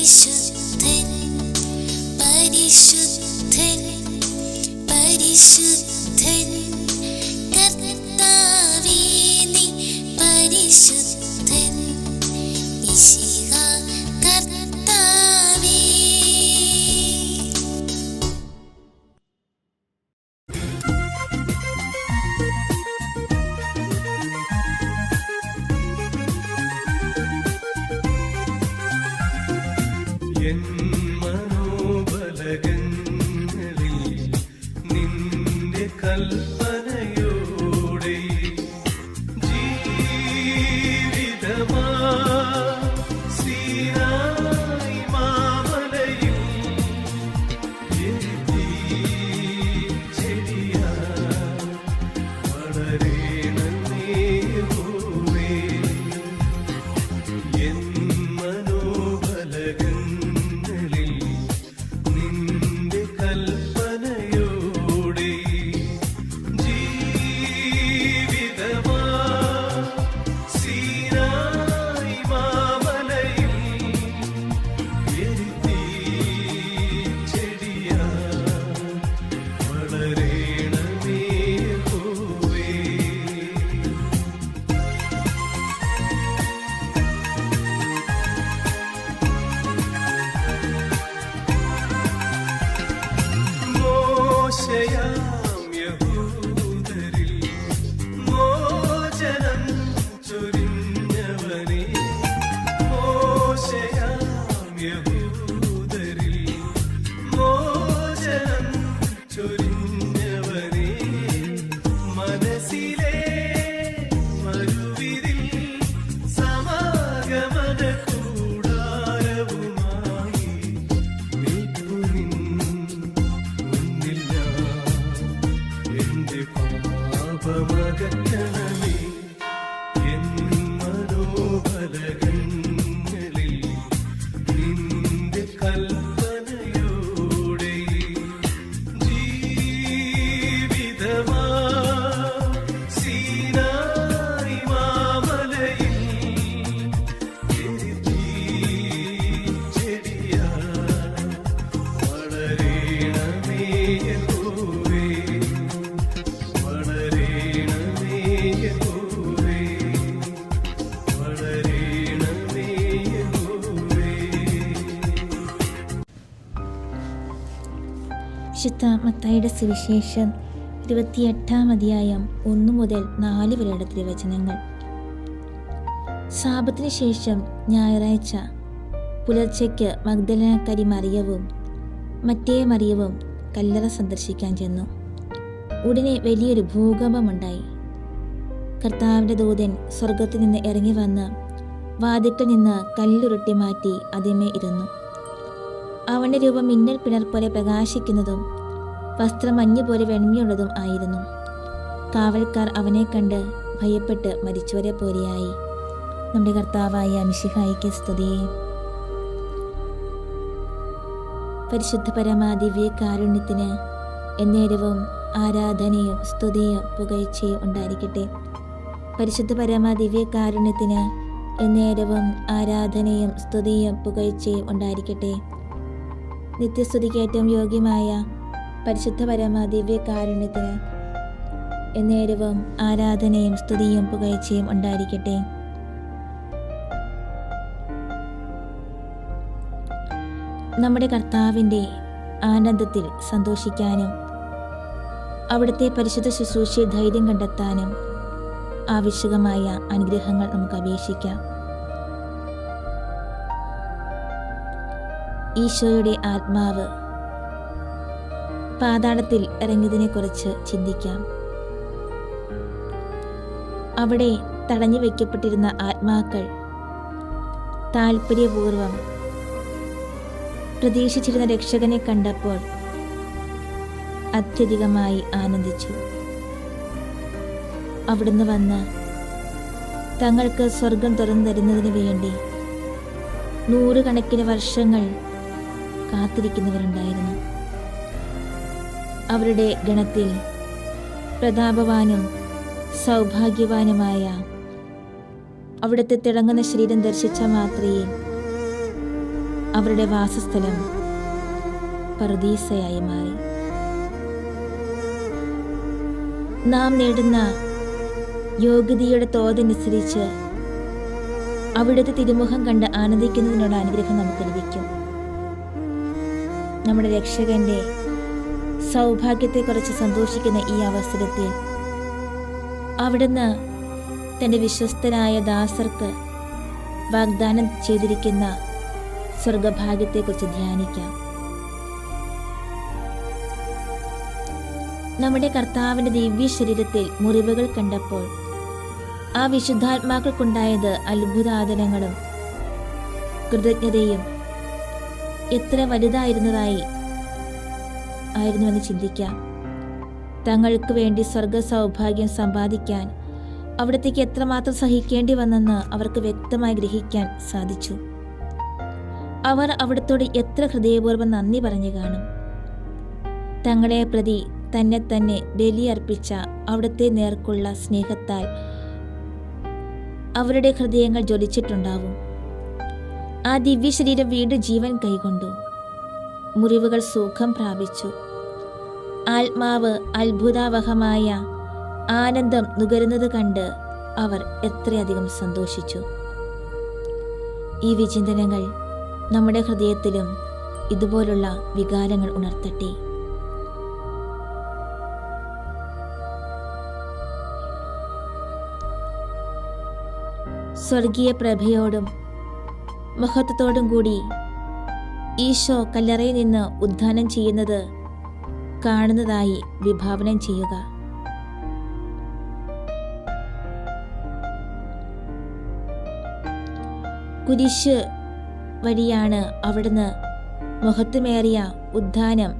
പരിശുദ്ധൻ പരിശുദ്ധൻ പരിശുദ്ധൻ കർത്താവേ നീ പരിശുദ്ധൻ മിശിഹ കർത്താവേ. എൻ മനോബലകങ്ങളിൽ നിന്റെ കൽപ്പനയോടെ ജീവിതമാ സീനായി മാമലയിൽ എഴുതി ചെടിയാ വളരേണമേ യഹോവേ. എൻ മനോബലകങ്ങളിൽ നിന്റെ കൽപ്പനയോടെ ജീവിതമാ സീനായി മാമലയിൽ എഴുതി ചെടിയാ വളരേണമേ യഹോവേ. മോശയാം യഹൂദരിൽ മോചനം ചൊരിഞ്ഞവനേ. മോശയാം യഹൂദരിൽ മോചനം ചൊരിഞ്ഞവനേ. മനസ്സിലെ മരുവിരിൽ സമാഗമന കൂടാരവുമായി നിൽക്കുനിൻ മുന്നിൽ ഞാൻ. എന്റെ പാപമകറ്റണമേ. എൻ മനോബലകങ്ങളിൽ നിന്റെ കൽപ്പനയോടെ ജീവിതമാ സീനായി മാമലയിൽ എഴുതി ചെടിയാ വളരേണമേ യഹോവേ. വളരേണമേ യഹോവേ. വളരേണമേ യഹോവേ. വിശുദ്ധ മത്തായിയുടെ സുവിശേഷം 28-ാം അധ്യായം 1 മുതൽ 4 വരെയുള്ള തിരുവചനങ്ങൾ. സാബത്തിന് ശേഷം ഞായറാഴ്ച പുലർച്ചയ്ക്ക് മഗ്ദലനക്കാരി മറിയവും മറ്റേ മറിയവും കല്ലറ സന്ദർശിക്കാൻ ചെന്നു. ഉടനെ വലിയൊരു ഭൂകമ്പമുണ്ടായി. കർത്താവിൻ്റെ ദൂതൻ സ്വർഗത്തിൽ നിന്ന് ഇറങ്ങി വന്ന് വാതിൽക്കൽ നിന്ന് കല്ലുരുട്ടി മാറ്റി അതിന്മേ ഇരുന്നു. അവൻ്റെ രൂപം മിന്നൽ പിണർ പോലെ പ്രകാശിക്കുന്നതും വസ്ത്രം മഞ്ഞുപോലെ വെണ്മയുള്ളതും ആയിരുന്നു. കാവൽക്കാർ അവനെ കണ്ട് ഭയപ്പെട്ട് മരിച്ചവരെ പോലെയായി. നമ്മുടെ കർത്താവായ മിശിഹായിക്ക് സ്തുതി. പരിശുദ്ധ പരമ ദിവ്യ കാരുണ്യത്തിന് എന്നേരവും ആരാധനയും സ്തുതിയും പുകഴ്ചയും ഉണ്ടായിരിക്കട്ടെ. പരിശുദ്ധ പരമ ദിവ്യ കാരുണ്യത്തിന് എന്നേരവും ആരാധനയും സ്തുതിയും പുകഴ്ചയും ഉണ്ടായിരിക്കട്ടെ. നിത്യസ്തുതിക്ക് ഏറ്റവും യോഗ്യമായ പരിശുദ്ധ പരമ ദിവ്യ കാരുണ്യത്തിന് എന്നേരവും ആരാധനയും സ്തുതിയും പുകഴ്ചയും ഉണ്ടായിരിക്കട്ടെ. നമ്മുടെ കർത്താവിൻ്റെ ആനന്ദത്തിൽ സന്തോഷിക്കാനും അവിടുത്തെ പരിശുദ്ധ ശുശ്രൂഷയിൽ ധൈര്യം കണ്ടെത്താനും ആവശ്യകമായ അനുഗ്രഹങ്ങൾ നമുക്ക് അപേക്ഷിക്കാം. ഈശോയുടെ ആത്മാവ് പാതാളത്തിൽ ഇറങ്ങിയതിനെക്കുറിച്ച് ചിന്തിക്കാം. അവിടെ തടഞ്ഞു വയ്ക്കപ്പെട്ടിരുന്ന ആത്മാക്കൾ താൽപര്യപൂർവം പ്രതീക്ഷിച്ചിരുന്ന രക്ഷകനെ കണ്ടപ്പോൾ അത്യധികമായി ആനന്ദിച്ചു. അവിടുന്ന് വന്ന് തങ്ങൾക്ക് സ്വർഗം തുറന്നു തരുന്നതിന് വേണ്ടി 100 കണക്കിന് വർഷങ്ങൾ കാത്തിരിക്കുന്നവരുണ്ടായിരുന്നു. അവരുടെ ഗണത്തിൽ പ്രതാപവാനും സൗഭാഗ്യവാനുമായ അവിടുത്തെ തിളങ്ങുന്ന ശരീരം ദർശിച്ച മാത്രയിൽ അവരുടെ വാസസ്ഥലം പറുദീസയായി മാറി. നാം നേടുന്ന യോഗ്യതയുടെ തോതനുസരിച്ച് അവിടുത്തെ തിരുമുഖം കണ്ട് ആനന്ദിക്കുന്നതിനുള്ള അനുഗ്രഹം നമുക്ക് ലഭിക്കും. നമ്മുടെ രക്ഷകന്റെ സൗഭാഗ്യത്തെക്കുറിച്ച് സന്തോഷിക്കുന്ന ഈ അവസരത്തിൽ അവിടുന്ന് തൻ്റെ വിശ്വസ്തരായ ദാസർക്ക് വാഗ്ദാനം ചെയ്തിരിക്കുന്ന സ്വർഗഭാഗ്യത്തെക്കുറിച്ച് ധ്യാനിക്കാം. നമ്മുടെ കർത്താവിൻ്റെ ദിവ്യ ശരീരത്തിൽ മുറിവുകൾ കണ്ടപ്പോൾ ആ വിശുദ്ധാത്മാക്കൾക്കുണ്ടായത് അത്ഭുതാദരങ്ങളും കൃതജ്ഞതയും എത്ര വലുതായിരുന്നുവെന്ന് ചിന്തിക്കാം. തങ്ങൾക്ക് വേണ്ടി സ്വർഗ സൗഭാഗ്യം സമ്പാദിക്കാൻ അവിടത്തേക്ക് എത്രമാത്രം സഹിക്കേണ്ടി വന്നെന്ന് അവർക്ക് വ്യക്തമായി ഗ്രഹിക്കാൻ സാധിച്ചു. അവർ അവിടത്തോട് എത്ര ഹൃദയപൂർവ്വം നന്ദി പറഞ്ഞു കാണും. തങ്ങളെ പ്രതി തന്നെ ബലിയർപ്പിച്ച അവിടുത്തെ നേർക്കുള്ള സ്നേഹത്താൽ അവരുടെ ഹൃദയങ്ങൾ ജ്വലിച്ചിട്ടുണ്ടാവും. ആ ദിവ്യ ശരീരം വീണ്ടും ജീവൻ കൈകൊണ്ടു. മുറിവുകൾ സുഖം പ്രാപിച്ചു. ആത്മാവ് അത്ഭുതാവഹമായ ആനന്ദം നുകരുന്നത് കണ്ട് അവർ എത്രയധികം സന്തോഷിച്ചു. ഈ വിചിന്തനങ്ങൾ നമ്മുടെ ഹൃദയത്തിലും ഇതുപോലുള്ള വികാരങ്ങൾ ഉണർത്തട്ടെ. സ്വർഗീയ പ്രഭയോടും മഹത്വത്തോടും കൂടി ഈശോ കല്ലറയിൽ നിന്ന് ഉദ്ധാനം ചെയ്യുന്നത് കാണുന്നതായി വിഭാവനം ചെയ്യുക. കുരിശ് വഴിയാണ് അവിടുന്ന് മഹത്വമേറിയ ഉദ്ധാനം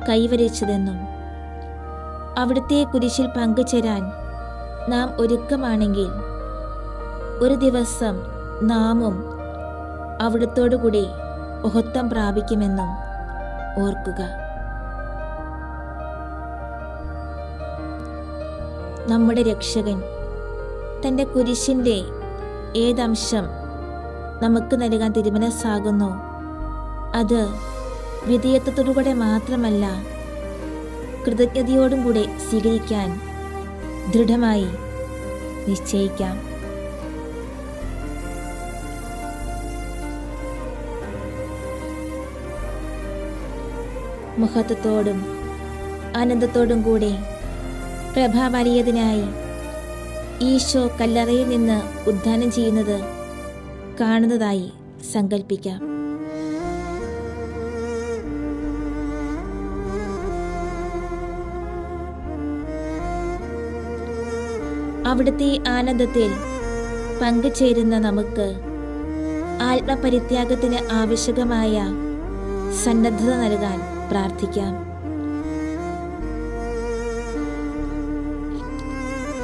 കൈവരിച്ചതെന്നും അവിടുത്തെ കുരിശിൽ പങ്കുചേരാൻ നാം ഒരുക്കമാണെങ്കിൽ ഒരു ദിവസം നാമും അവിടുത്തോടുകൂടി മഹത്വം പ്രാപിക്കുമെന്നും ഓർക്കുക. നമ്മുടെ രക്ഷകൻ തൻ്റെ കുരിശിൻ്റെ ഏതംശം നമുക്ക് നൽകാൻ തിരുമനസ്സാകുന്നു അത് വിധേയത്വത്തോടുകൂടെ മാത്രമല്ല കൃതജ്ഞതയോടും കൂടെ സ്വീകരിക്കാൻ ദൃഢമായി നിശ്ചയിക്കാം. മഹത്വത്തോടും ആനന്ദത്തോടും കൂടെ പ്രഭാവലിയതിനായി ഈശോ കല്ലറയിൽ നിന്ന് ഉദ്ധാനം ചെയ്യുന്നത് കാണുന്നതായി സങ്കല്പിക്കാം. അവിടുത്തെ ആനന്ദത്തിൽ പങ്കുചേരുന്ന നമുക്ക് ആത്മപരിത്യാഗത്തിന് ആവശ്യകമായ സന്നദ്ധത നൽകാൻ പ്രാർത്ഥിക്കാം.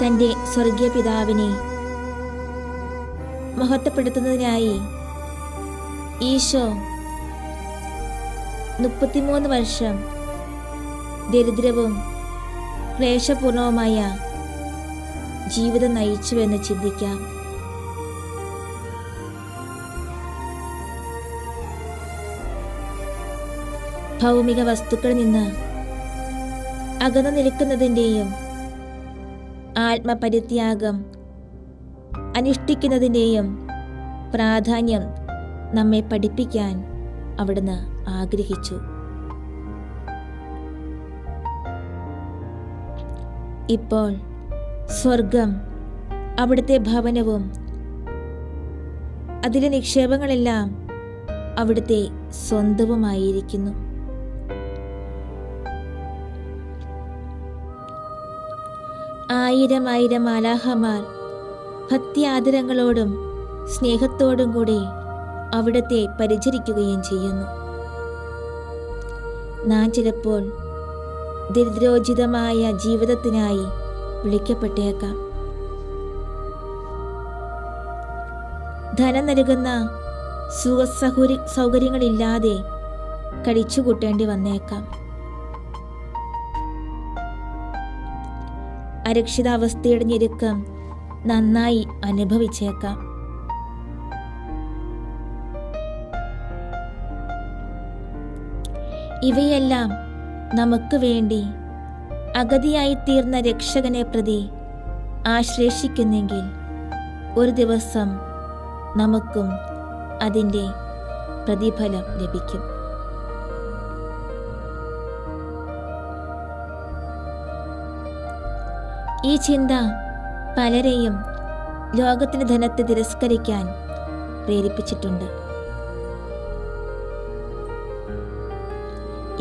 തൻ്റെ സ്വർഗീയ പിതാവിനെ മഹത്വപ്പെടുത്തുന്നതിനായി ഈശോ 33 വർഷം ദരിദ്രവും ക്ലേശപൂർണവുമായ ജീവിതം നയിച്ചുവെന്ന് ചിന്തിക്കാം. ഭൗമിക വസ്തുക്കളിൽ നിന്ന് അകന്നു നിൽക്കുന്നതിൻ്റെയും ആത്മപരിത്യാഗം അനുഷ്ഠിക്കുന്നതിൻ്റെയും പ്രാധാന്യം നമ്മെ പഠിപ്പിക്കാൻ അവിടുന്ന് ആഗ്രഹിച്ചു. ഇപ്പോൾ സ്വർഗം അവിടുത്തെ ഭവനവും അതിലെ നിക്ഷേപങ്ങളെല്ലാം അവിടുത്തെ സ്വന്തവുമായിരിക്കുന്നു. ആയിരം മാലാഖമാർ ഭക്തിയാദരങ്ങളോടും സ്നേഹത്തോടും കൂടി അവിടുത്തെ പരിചരിക്കുകയും ചെയ്യുന്നു. നാം ചിലപ്പോൾ ദരിദ്രോചിതമായ ജീവിതത്തിനായി വിളിക്കപ്പെട്ടേക്കാം. ധനം നൽകുന്ന സൗകര്യങ്ങളില്ലാതെ കഴിച്ചുകൂട്ടേണ്ടി വന്നേക്കാം. അരക്ഷിതാവസ്ഥയുടെ ഞെരുക്കം നന്നായി അനുഭവിച്ചേക്കാം. ഇവയെല്ലാം നമുക്ക് വേണ്ടി അഗതിയായി തീർന്ന രക്ഷകനെ പ്രതി ആശ്ലേഷിക്കുന്നെങ്കിൽ ഒരു ദിവസം നമുക്കും അതിൻ്റെ പ്രതിഫലം ലഭിക്കും. ഈ ചിന്ത പലരെയും ലോകത്തിന്റെ ധനത്തെ തിരസ്കരിക്കാൻ പ്രേരിപ്പിച്ചിട്ടുണ്ട്.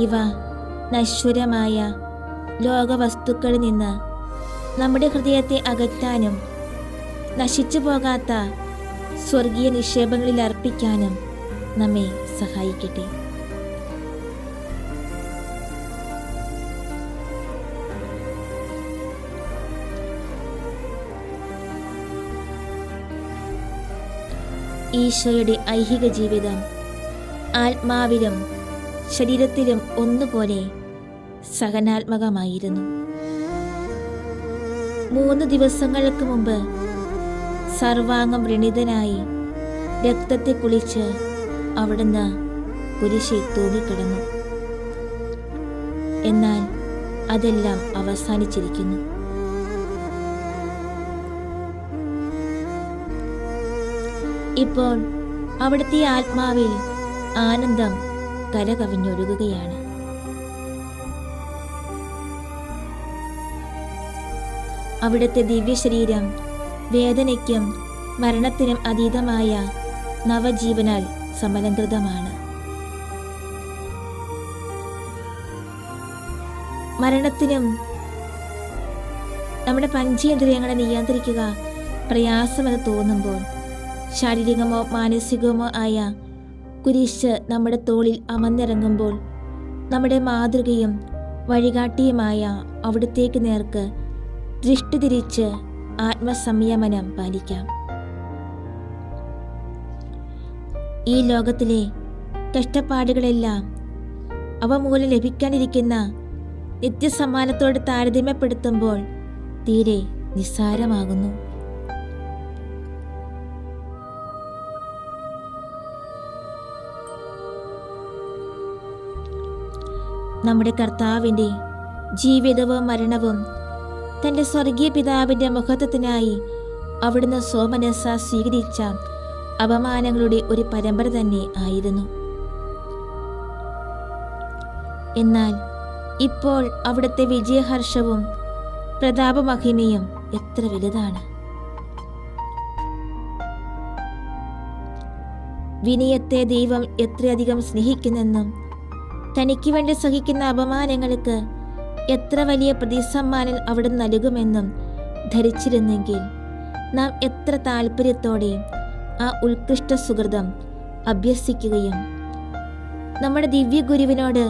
ഇവ നശ്വരമായ ലോകവസ്തുക്കളിൽ നിന്ന് നമ്മുടെ ഹൃദയത്തെ അകറ്റാനും നശിച്ചു പോകാത്ത സ്വർഗീയ നിക്ഷേപങ്ങളിൽ അർപ്പിക്കാനും നമ്മെ സഹായിക്കട്ടെ. ഈശോയുടെ ഐഹിക ജീവിതം ആത്മാവിലും ശരീരത്തിലും ഒന്നുപോലെ സഹനാത്മകമായിരുന്നു. 3 ദിവസങ്ങൾക്ക് മുമ്പ് സർവാംഗം വ്രണിതനായി രക്തത്തെ കുളിച്ച് അവിടുന്ന് കുരിശിൽ തൂങ്ങിക്കിടന്നു. എന്നാൽ അതെല്ലാം അവസാനിച്ചിരിക്കുന്നു. ഇപ്പോൾ അവിടുത്തെ ആത്മാവിൽ ആനന്ദം കരകവിഞ്ഞൊഴുകുകയാണ്. അവിടുത്തെ ദിവ്യശരീരം വേദനയ്ക്കും മരണത്തിനും അതീതമായ നവജീവനാൽ സമലംകൃതമാണ്. മരണത്തിനും നമ്മുടെ പഞ്ചേന്ദ്രിയങ്ങളെ നിയന്ത്രിക്കുക പ്രയാസമെന്ന് തോന്നുമ്പോൾ ശാരീരികമോ മാനസികമോ ആയ കുരിശ് നമ്മുടെ തോളിൽ അമർന്നിറങ്ങുമ്പോൾ നമ്മുടെ മാതൃകയും വഴികാട്ടിയുമായ അവിടുത്തേക്ക് നേർക്ക് ദൃഷ്ടി തിരിച്ച് ആത്മസംയമനം പാലിക്കാം. ഈ ലോകത്തിലെ കഷ്ടപ്പാടുകളെല്ലാം അവ മൂലം ലഭിക്കാനിരിക്കുന്ന നിത്യസമ്മാനത്തോട് താരതമ്യപ്പെടുത്തുമ്പോൾ തീരെ നിസ്സാരമാകുന്നു. നമ്മുടെ കർത്താവിൻ്റെ ജീവിതവും മരണവും തൻ്റെ സ്വർഗീയ പിതാവിൻ്റെ മഹത്വത്തിനായി അവിടുന്ന് സോമനസ്സ സ്വീകരിച്ച അപമാനങ്ങളുടെ ഒരു പരമ്പര തന്നെ ആയിരുന്നു. എന്നാൽ ഇപ്പോൾ അവിടുത്തെ വിജയഹർഷവും പ്രതാപമഹിമയും എത്ര വലുതാണ്! വിനയത്തെ ദൈവം എത്രയധികം സ്നേഹിക്കുന്നെന്നും തനിക്ക് വേണ്ടി സഹിക്കുന്ന അപമാനങ്ങൾക്ക് എത്ര വലിയ പ്രതിസമ്മാനം അവിടെ നൽകുമെന്നും ധരിച്ചിരുന്നെങ്കിൽ നാം എത്ര താല്പര്യത്തോടെ ആ ഉത്കൃഷ്ട സുഹൃതം അഭ്യസിക്കുകയും നമ്മുടെ ദിവ്യ ഗുരുവിനോട്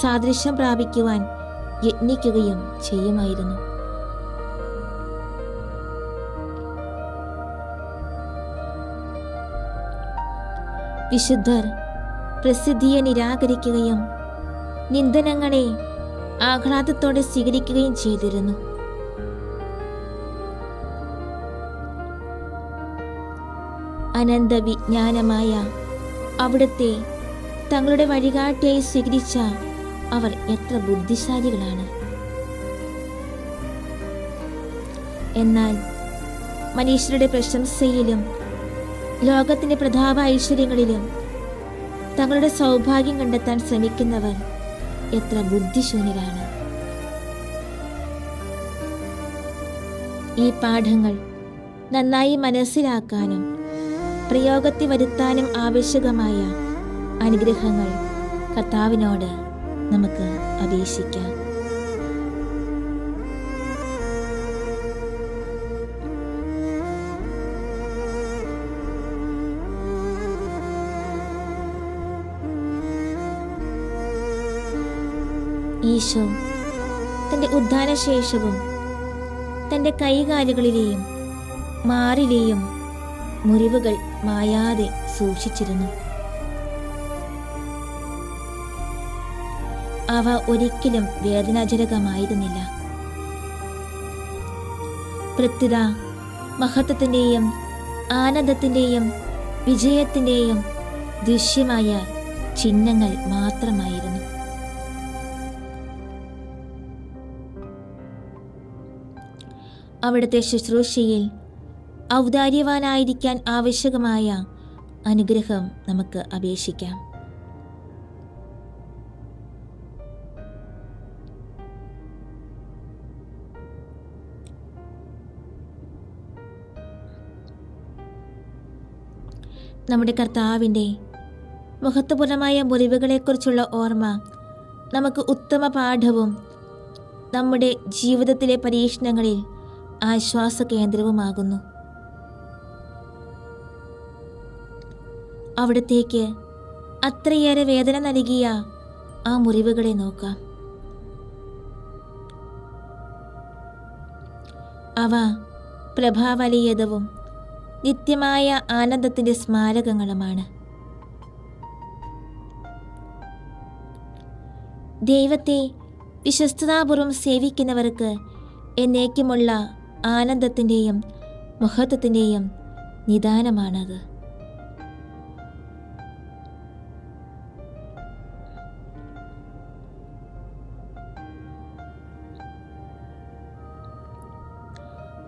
സാദൃശ്യം പ്രാപിക്കുവാൻ യത്നിക്കുകയും ചെയ്യുമായിരുന്നു. വിശുദ്ധർ പ്രസിദ്ധിയെ നിരാകരിക്കുകയും നിന്ദനങ്ങളെ ആഹ്ലാദത്തോടെ സ്വീകരിക്കുകയും ചെയ്തിരുന്നു. അനന്തവിജ്ഞാനമായ അവിടുത്തെ തങ്ങളുടെ വഴികാട്ടിയായി സ്വീകരിച്ച അവർ എത്ര ബുദ്ധിശാലികളാണ്! എന്നാൽ മനുഷ്യരുടെ പ്രശംസയിലും ലോകത്തിന്റെ പ്രതാപ ഐശ്വര്യങ്ങളിലും തങ്ങളുടെ സൗഭാഗ്യം കണ്ടെത്താൻ ശ്രമിക്കുന്നവർ എത്ര ബുദ്ധിശൂന്യരാണ്! ഈ പാഠങ്ങൾ നന്നായി മനസ്സിലാക്കാനും പ്രയോഗത്തിൽ വരുത്താനും ആവശ്യകമായ അനുഗ്രഹങ്ങൾ കർത്താവിനോട് നമുക്ക് അപേക്ഷിക്കാം. ഈശോ തൻ്റെ ഉദ്ധാനശേഷവും തൻ്റെ കൈകാലുകളിലെയും മാറിലെയും മുറിവുകൾ മായാതെ സൂക്ഷിച്ചിരുന്നു. അവ ഒരിക്കലും വേദനാജനകമായിരുന്നില്ല. പ്രത്യുത മഹത്വത്തിൻ്റെയും ആനന്ദത്തിൻ്റെയും വിജയത്തിൻ്റെയും ദൃശ്യമായ ചിഹ്നങ്ങൾ മാത്രമായിരുന്നു. അവിടുത്തെ ശുശ്രൂഷയിൽ ഔദാര്യവാനായിരിക്കാൻ ആവശ്യകമായ അനുഗ്രഹം നമുക്ക് അപേക്ഷിക്കാം. നമ്മുടെ കർത്താവിൻ്റെ മഹത്വപൂർണമായ മുറിവുകളെക്കുറിച്ചുള്ള ഓർമ്മ നമുക്ക് ഉത്തമ പാഠവും നമ്മുടെ ജീവിതത്തിലെ പരീക്ഷണങ്ങളിൽ ആശ്വാസ കേന്ദ്രവുമാകുന്നു. അവിടത്തേക്ക് അത്രയേറെ വേദന നൽകിയ ആ മുറിവുകളെ നോക്കാം. അവ പ്രഭാവലീയതവും നിത്യമായ ആനന്ദത്തിൻ്റെ സ്മാരകങ്ങളുമാണ്. ദൈവത്തെ വിശ്വസ്തതാപൂർവം സേവിക്കുന്നവർക്ക് എന്നേക്കുമുള്ള ആനന്ദത്തിൻ്റെയും മഹത്വത്തിൻ്റെയും നിദാനമാണത്.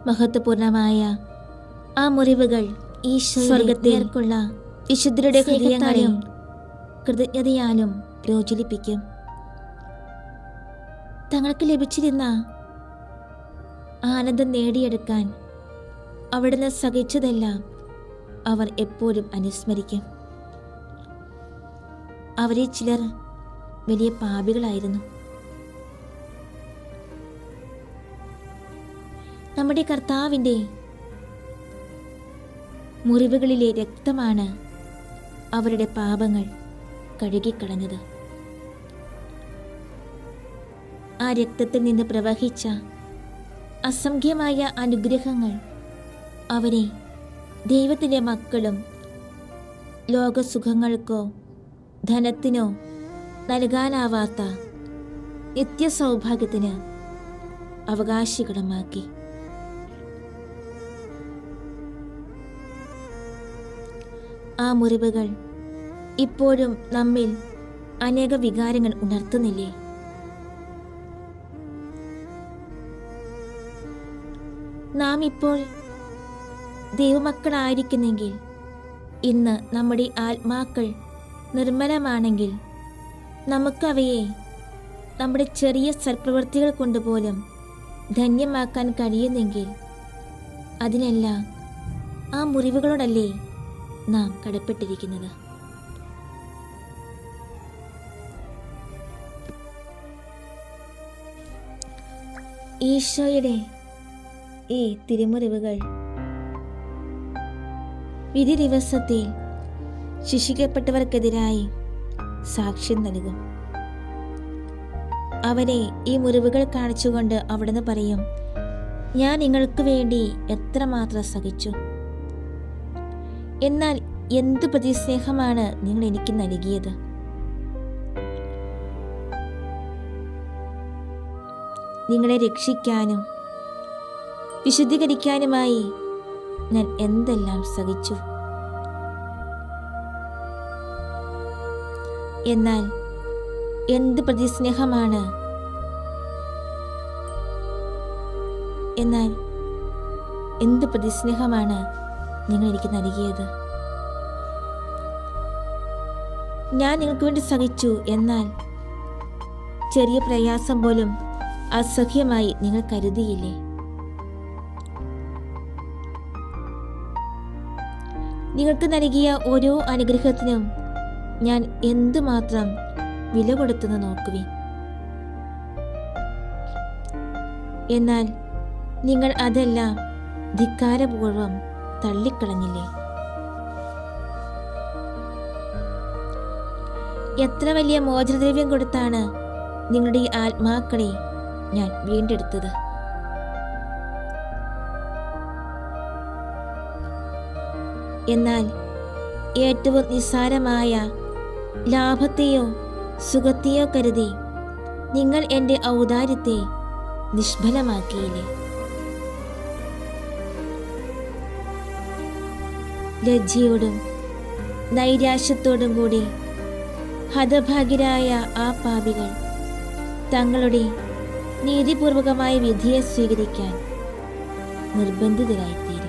മഹത്വപൂർണമായ ആ മുറിവുകൾ സ്വർഗത്തേക്കുള്ള വിശുദ്ധരുടെ ഹൃദയങ്ങളെയും കൃതജ്ഞതയാലും പ്രോജ്വലിപ്പിക്കും. തങ്ങൾക്ക് ലഭിച്ചിരുന്ന ആനന്ദം നേടിയെടുക്കാൻ അവിടുന്ന് സഹിച്ചതെല്ലാം അവർ എപ്പോഴും അനുസ്മരിക്കും. അവരെ ചിലർ വലിയ പാപികളായിരുന്നു. നമ്മുടെ കർത്താവിൻ്റെ മുറിവുകളിലെ രക്തമാണ് അവരുടെ പാപങ്ങൾ കഴുകിക്കളഞ്ഞത്. ആ രക്തത്തിൽ നിന്ന് പ്രവഹിച്ച അസംഖ്യമായ അനുഗ്രഹങ്ങൾ അവരെ ദൈവത്തിൻ്റെ മക്കളും ലോകസുഖങ്ങൾക്കോ ധനത്തിനോ നൽകാനാവാത്ത നിത്യസൗഭാഗ്യത്തിന് അവകാശികളുമാക്കി. ആ മുറിവുകൾ ഇപ്പോഴും നമ്മിൽ അനേക വികാരങ്ങൾ ഉണർത്തുന്നില്ലേ? നാം ഇപ്പോൾ ദൈവമക്കളായിരിക്കുന്നെങ്കിൽ, ഇന്ന് നമ്മുടെ ആത്മാക്കൾ നിർമ്മലമാണെങ്കിൽ, നമുക്കവയെ നമ്മുടെ ചെറിയ സൽപ്രവൃത്തികൾ കൊണ്ടുപോലും ധന്യമാക്കാൻ കഴിയുന്നെങ്കിൽ, അതിനെല്ലാം ആ മുറിവുകളോടല്ലേ നാം കടപ്പെട്ടിരിക്കുന്നത്? ഈശോയുടെ ഈ തിരുമുറിവുകൾ വിധി ദിവസത്തിൽ ശിക്ഷിക്കപ്പെട്ടവർക്കെതിരായി സാക്ഷ്യം നൽകും. അവരെ ഈ മുറിവുകൾ കാണിച്ചുകൊണ്ട് അവിടുന്ന് പറയും, ഞാൻ നിങ്ങൾക്ക് വേണ്ടി എത്രമാത്രം സഹിച്ചു, എന്നാൽ എന്തു പ്രതിസ്നേഹമാണ് നിങ്ങൾ എനിക്ക് നൽകിയത്. നിങ്ങളെ രക്ഷിക്കാനും വിശുദ്ധീകരിക്കാനുമായി ഞാൻ എന്തെല്ലാം സഹിച്ചു. എന്നാൽ എന്ത് പ്രതിസ്നേഹമാണ് നിങ്ങൾ എനിക്ക് നൽകിയത്. ഞാൻ നിങ്ങൾക്ക് വേണ്ടി സഹിച്ചു, എന്നാൽ ചെറിയ പ്രയാസം പോലും അസഹ്യമായി നിങ്ങൾ കരുതിയില്ലേ? നിങ്ങൾക്ക് നൽകിയ ഓരോ അനുഗ്രഹത്തിനും ഞാൻ എന്തുമാത്രം വില കൊടുത്തെന്ന് നോക്കുവിൻ. എന്നാൽ നിങ്ങൾ അതെല്ലാം ധിക്കാരപൂർവം തള്ളിക്കളഞ്ഞില്ലേ? എത്ര വലിയ മോചനദ്രവ്യം കൊടുത്താണ് നിങ്ങളുടെ ഈ ആത്മാക്കളെ ഞാൻ വീണ്ടെടുത്തത്. എന്നാൽ ഏറ്റവും നിസ്സാരമായ ലാഭത്തെയോ സുഖത്തെയോ കരുതി നിങ്ങൾ എൻ്റെ ഔദാര്യത്തെ നിഷ്ഫലമാക്കിയില്ലേ? ലജ്ജയോടും നൈരാശ്യത്തോടും കൂടി ഹതഭാഗ്യരായ ആ പാപികൾ തങ്ങളുടെ നീതിപൂർവകമായ വിധിയെ സ്വീകരിക്കാൻ നിർബന്ധിതരായിത്തീരും.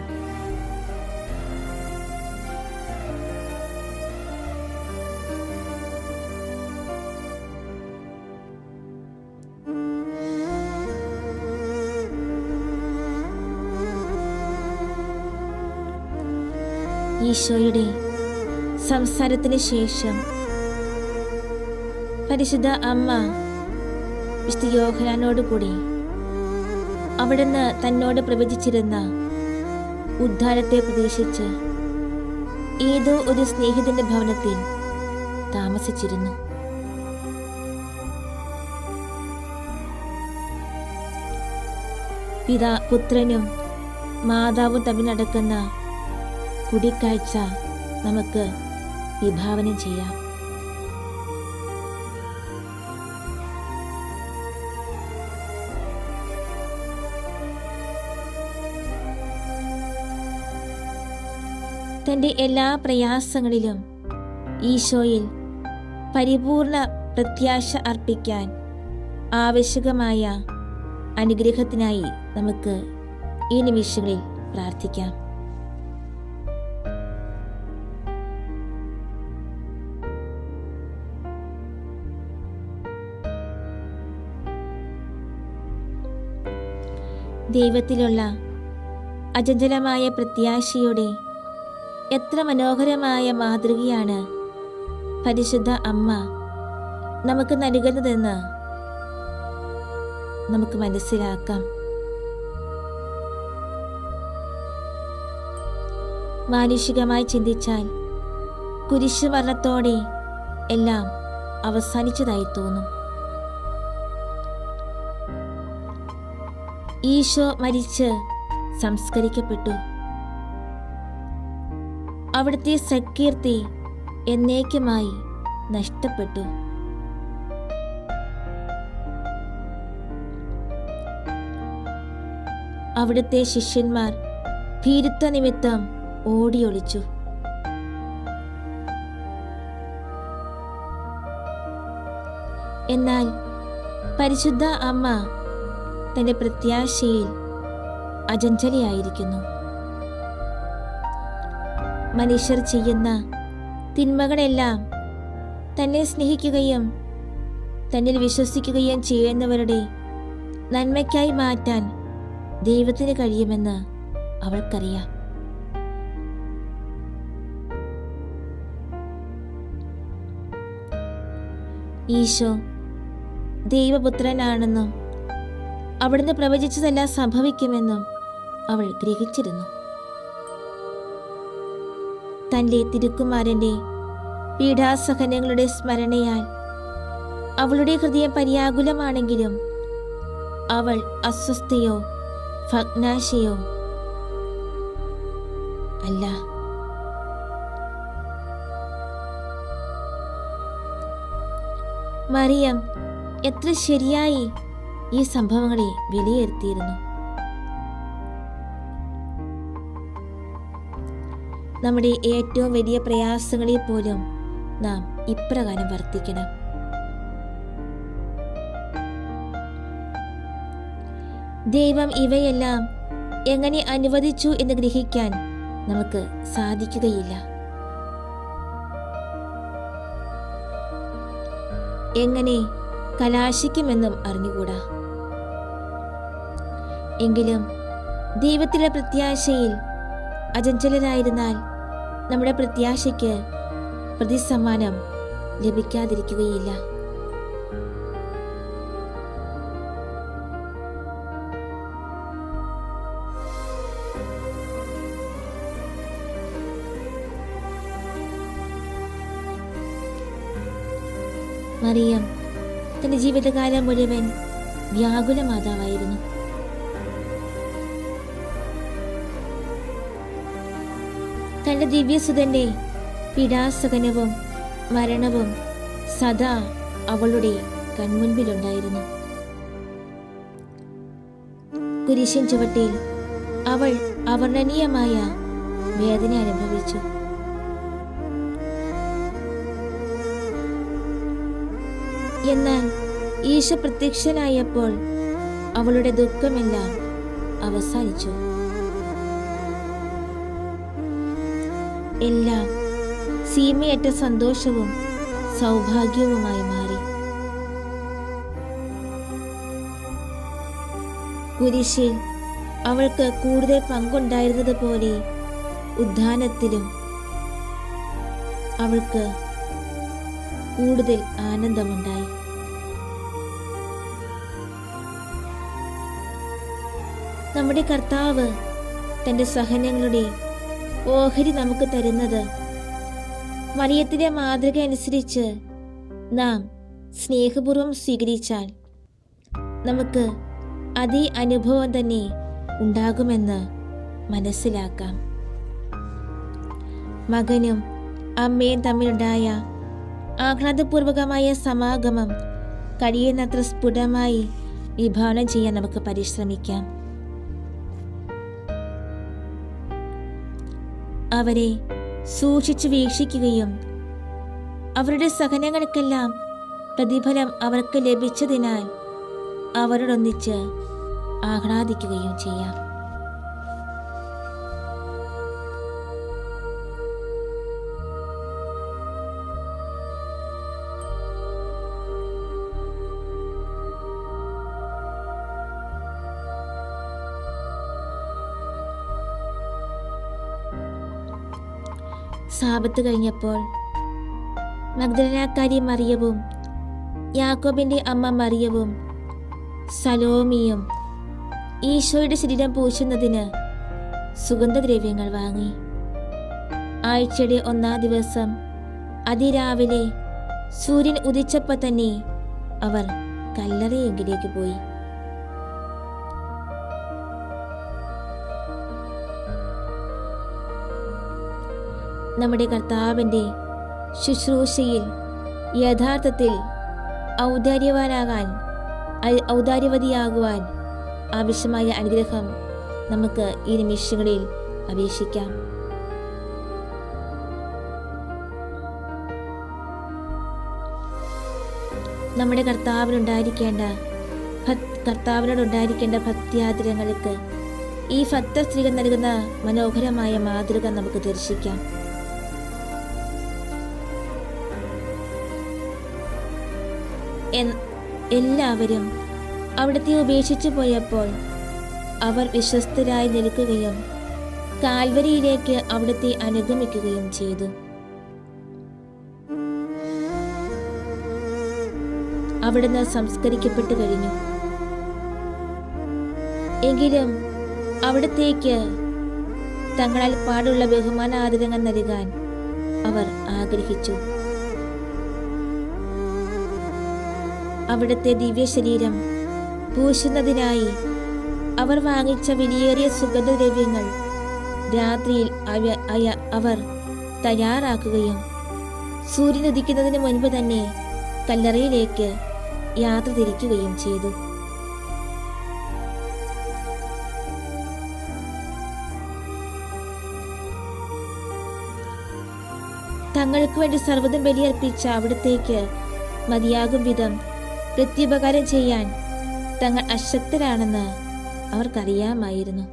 ഈശോയുടെ സംസാരത്തിന് ശേഷം പരിശുദ്ധ അമ്മ വിശുദ്ധ യോഹന്നാനോടുകൂടി അവിടുന്ന് തന്നോട് പ്രവചിച്ചിരുന്ന ഉദ്ധാരത്തെ പ്രതീക്ഷിച്ച് ഏതോ ഒരു സ്നേഹിതന്റെ ഭവനത്തിൽ താമസിച്ചിരുന്നു. പുത്രനും മാതാവും തമ്മിൽ നടക്കുന്ന കൂടിക്കാഴ്ച നമുക്ക് വിഭാവനം ചെയ്യാം. തൻ്റെ എല്ലാ പ്രയാസങ്ങളിലും ഈശോയിൽ പരിപൂർണ പ്രത്യാശ അർപ്പിക്കാൻ ആവശ്യകമായ അനുഗ്രഹത്തിനായി നമുക്ക് ഈ നിമിഷങ്ങളിൽ പ്രാർത്ഥിക്കാം. ദൈവത്തിലുള്ള അചഞ്ചലമായ പ്രത്യാശയുടെ എത്ര മനോഹരമായ മാതൃകയാണ് പരിശുദ്ധ അമ്മ നമുക്ക് നൽകുന്നതെന്ന് നമുക്ക് മനസ്സിലാക്കാം. മാനുഷികമായി ചിന്തിച്ചാൽ കുരിശുമരണത്തോടെ എല്ലാം അവസാനിച്ചതായി തോന്നും. ഈശോ മരിച്ച് സംസ്കരിക്കപ്പെട്ടു. അവിടുത്തെ സൽകീർത്തി എന്നേക്കുമായി നഷ്ടപ്പെട്ടു. അവിടുത്തെ ശിഷ്യന്മാർ ഭീരുത്വ നിമിത്തം ഓടിയൊളിച്ചു. എന്നാൽ പരിശുദ്ധ അമ്മ തന്റെ പ്രത്യാശയിൽ അചഞ്ചലയായിരിക്കുന്നു. മനുഷ്യർ ചെയ്യുന്ന തിന്മകളെല്ലാം തന്നെ സ്നേഹിക്കുകയും തന്നിൽ വിശ്വസിക്കുകയും ചെയ്യുന്നവരുടെ നന്മയ്ക്കായി മാറ്റാൻ ദൈവത്തിന് കഴിയുമെന്ന് അവൾക്കറിയാം. ഈശോ ദൈവപുത്രനാണെന്നും അവിടുന്ന് പ്രവചിച്ചതെല്ലാം സംഭവിക്കുമെന്നും അവൾ ഗ്രഹിച്ചിരുന്നു. തൻ്റെ തിരുക്കുമാരൻ്റെ പീഡാസഹനങ്ങളുടെ സ്മരണയാൽ അവളുടെ ഹൃദയം പര്യാകുലമാണെങ്കിലും അവൾ അസ്വസ്ഥയോ ഭഗ്നാശയോ അല്ല. മറിയം എത്ര ശരിയായി ഈ സംഭവങ്ങളെ വിലയിരുത്തിയിരുന്നു. നമ്മുടെ ഏറ്റവും വലിയ പ്രയാസങ്ങളിൽ പോലും നാം ഇപ്രകാരം വർത്തിക്കണം. ദൈവം ഇവയെല്ലാം എങ്ങനെ അനുവദിച്ചു എന്ന് ഗ്രഹിക്കാൻ നമുക്ക് സാധിക്കുകയില്ല. എങ്ങനെ കലാശിക്കുമെന്നും അറിഞ്ഞുകൂടാ. എങ്കിലും ദൈവത്തിലെ പ്രത്യാശയിൽ അചഞ്ചലരായിരുന്നാൽ നമ്മുടെ പ്രത്യാശയ്ക്ക് പ്രതിസമ്മാനം ലഭിക്കാതിരിക്കുകയില്ല. മറിയം തന്റെ ജീവിതകാലം മുഴുവൻ വ്യാകുല മാതാവായിരുന്നു. തന്റെ ദിവ്യസുതന്റെ പീഡാസഹനവും മരണവും സദാ അവളുടെ കൺമുൻപിലുണ്ടായിരുന്നു. കുരിശിൻ ചുവട്ടിൽ അവൾ അവർണ്ണനീയമായ വേദന അനുഭവിച്ചു. എന്നാൽ ഈശോ പ്രത്യക്ഷനായപ്പോൾ അവളുടെ ദുഃഖമെല്ലാം അവസാനിച്ചു. എല്ലാം സീമയറ്റ സന്തോഷവും സൗഭാഗ്യവുമായി മാറി. കുരിശിൽ അവൾക്ക് കൂടുതൽ പങ്കുണ്ടായിരുന്നത് പോലെ ഉദ്ധാനത്തിലും അവൾക്ക് കൂടുതൽ ആനന്ദമുണ്ടായി. നമ്മുടെ കർത്താവ് തൻ്റെ സഹനങ്ങളുടെ ഓഹരി നമുക്ക് തരുന്നത് മറിയത്തിൻ്റെ മാതൃക അനുസരിച്ച് നാം സ്നേഹപൂർവം സ്വീകരിച്ചാൽ നമുക്ക് അതേ അനുഭവം തന്നെ ഉണ്ടാകുമെന്ന് മനസ്സിലാക്കാം. മകനും അമ്മയും തമ്മിലുണ്ടായ ആഹ്ലാദപൂർവകമായ സമാഗമം കഴിയുന്നത്ര സ്ഫുടമായി വിഭാവനം ചെയ്യാൻ നമുക്ക് പരിശ്രമിക്കാം. അവരെ സൂക്ഷിച്ചു വീക്ഷിക്കുകയും അവരുടെ സഹനങ്ങൾക്കെല്ലാം പ്രതിഫലം അവർക്ക് ലഭിച്ചതിനാൽ അവരോടൊന്നിച്ച് ആഹ്ലാദിക്കുകയും ചെയ്യാം. സാബത്ത് കഴിഞ്ഞപ്പോൾ മഗ്ദലനാക്കാരി മറിയവും യാക്കോബിൻ്റെ അമ്മ മറിയവും സലോമിയും ഈശോയുടെ ശരീരം പൂശുന്നതിന് സുഗന്ധദ്രവ്യങ്ങൾ വാങ്ങി. ആഴ്ചയുടെ 1-ാം ദിവസം അതിരാവിലെ സൂര്യൻ ഉദിച്ചപ്പോൾ തന്നെ അവർ കല്ലറയെങ്കിലേക്ക് പോയി. നമ്മുടെ കർത്താവിൻ്റെ ശുശ്രൂഷയിൽ യഥാർത്ഥത്തിൽ ഔദാര്യവതിയാകുവാൻ ആവശ്യമായ അനുഗ്രഹം നമുക്ക് ഈ നിമിഷങ്ങളിൽ അപേക്ഷിക്കാം. നമ്മുടെ കർത്താവിനോടുണ്ടായിരിക്കേണ്ട ഭക്തിയാദരങ്ങൾക്ക് ഈ ഭക്ത സ്ത്രീകൾ നൽകുന്ന മനോഹരമായ മാതൃക നമുക്ക് ദർശിക്കാം. എല്ലാവരും അവിടുത്തെ ഉപേക്ഷിച്ചു പോയപ്പോൾ അവർ വിശ്വസ്തരായി നിൽക്കുകയും കാൽവരിയിലേക്ക് അവിടുത്തെ അനുഗമിക്കുകയും ചെയ്തു. അവിടുന്ന് സംസ്കരിക്കപ്പെട്ടു കഴിഞ്ഞു. എങ്കിലും അവിടത്തേക്ക് തങ്ങളാൽ പാടുള്ള ബഹുമാനാദരങ്ങൾ നൽകാൻ അവർ ആഗ്രഹിച്ചു. അവിടുത്തെ ദിവ്യ ശരീരം പൂശുന്നതിനായി അവർ വാങ്ങിച്ച വിലയേറിയ സുഗന്ധദ്രവ്യങ്ങൾ രാത്രിയിൽ അവർ തയ്യാറാക്കുകയും സൂര്യൻ ഉദിക്കുന്നതിന് മുൻപ് തന്നെ കല്ലറയിലേക്ക് യാത്ര തിരിക്കുകയും ചെയ്തു. തങ്ങൾക്ക് വേണ്ടി സർവ്വതും ബലിയർപ്പിച്ച അവിടത്തേക്ക് മതിയാകും വിധം പ്രത്യുപകാരം ചെയ്യാൻ തങ്ങൾ അശക്തരാണെന്ന് അവർക്കറിയാമായിരുന്നു.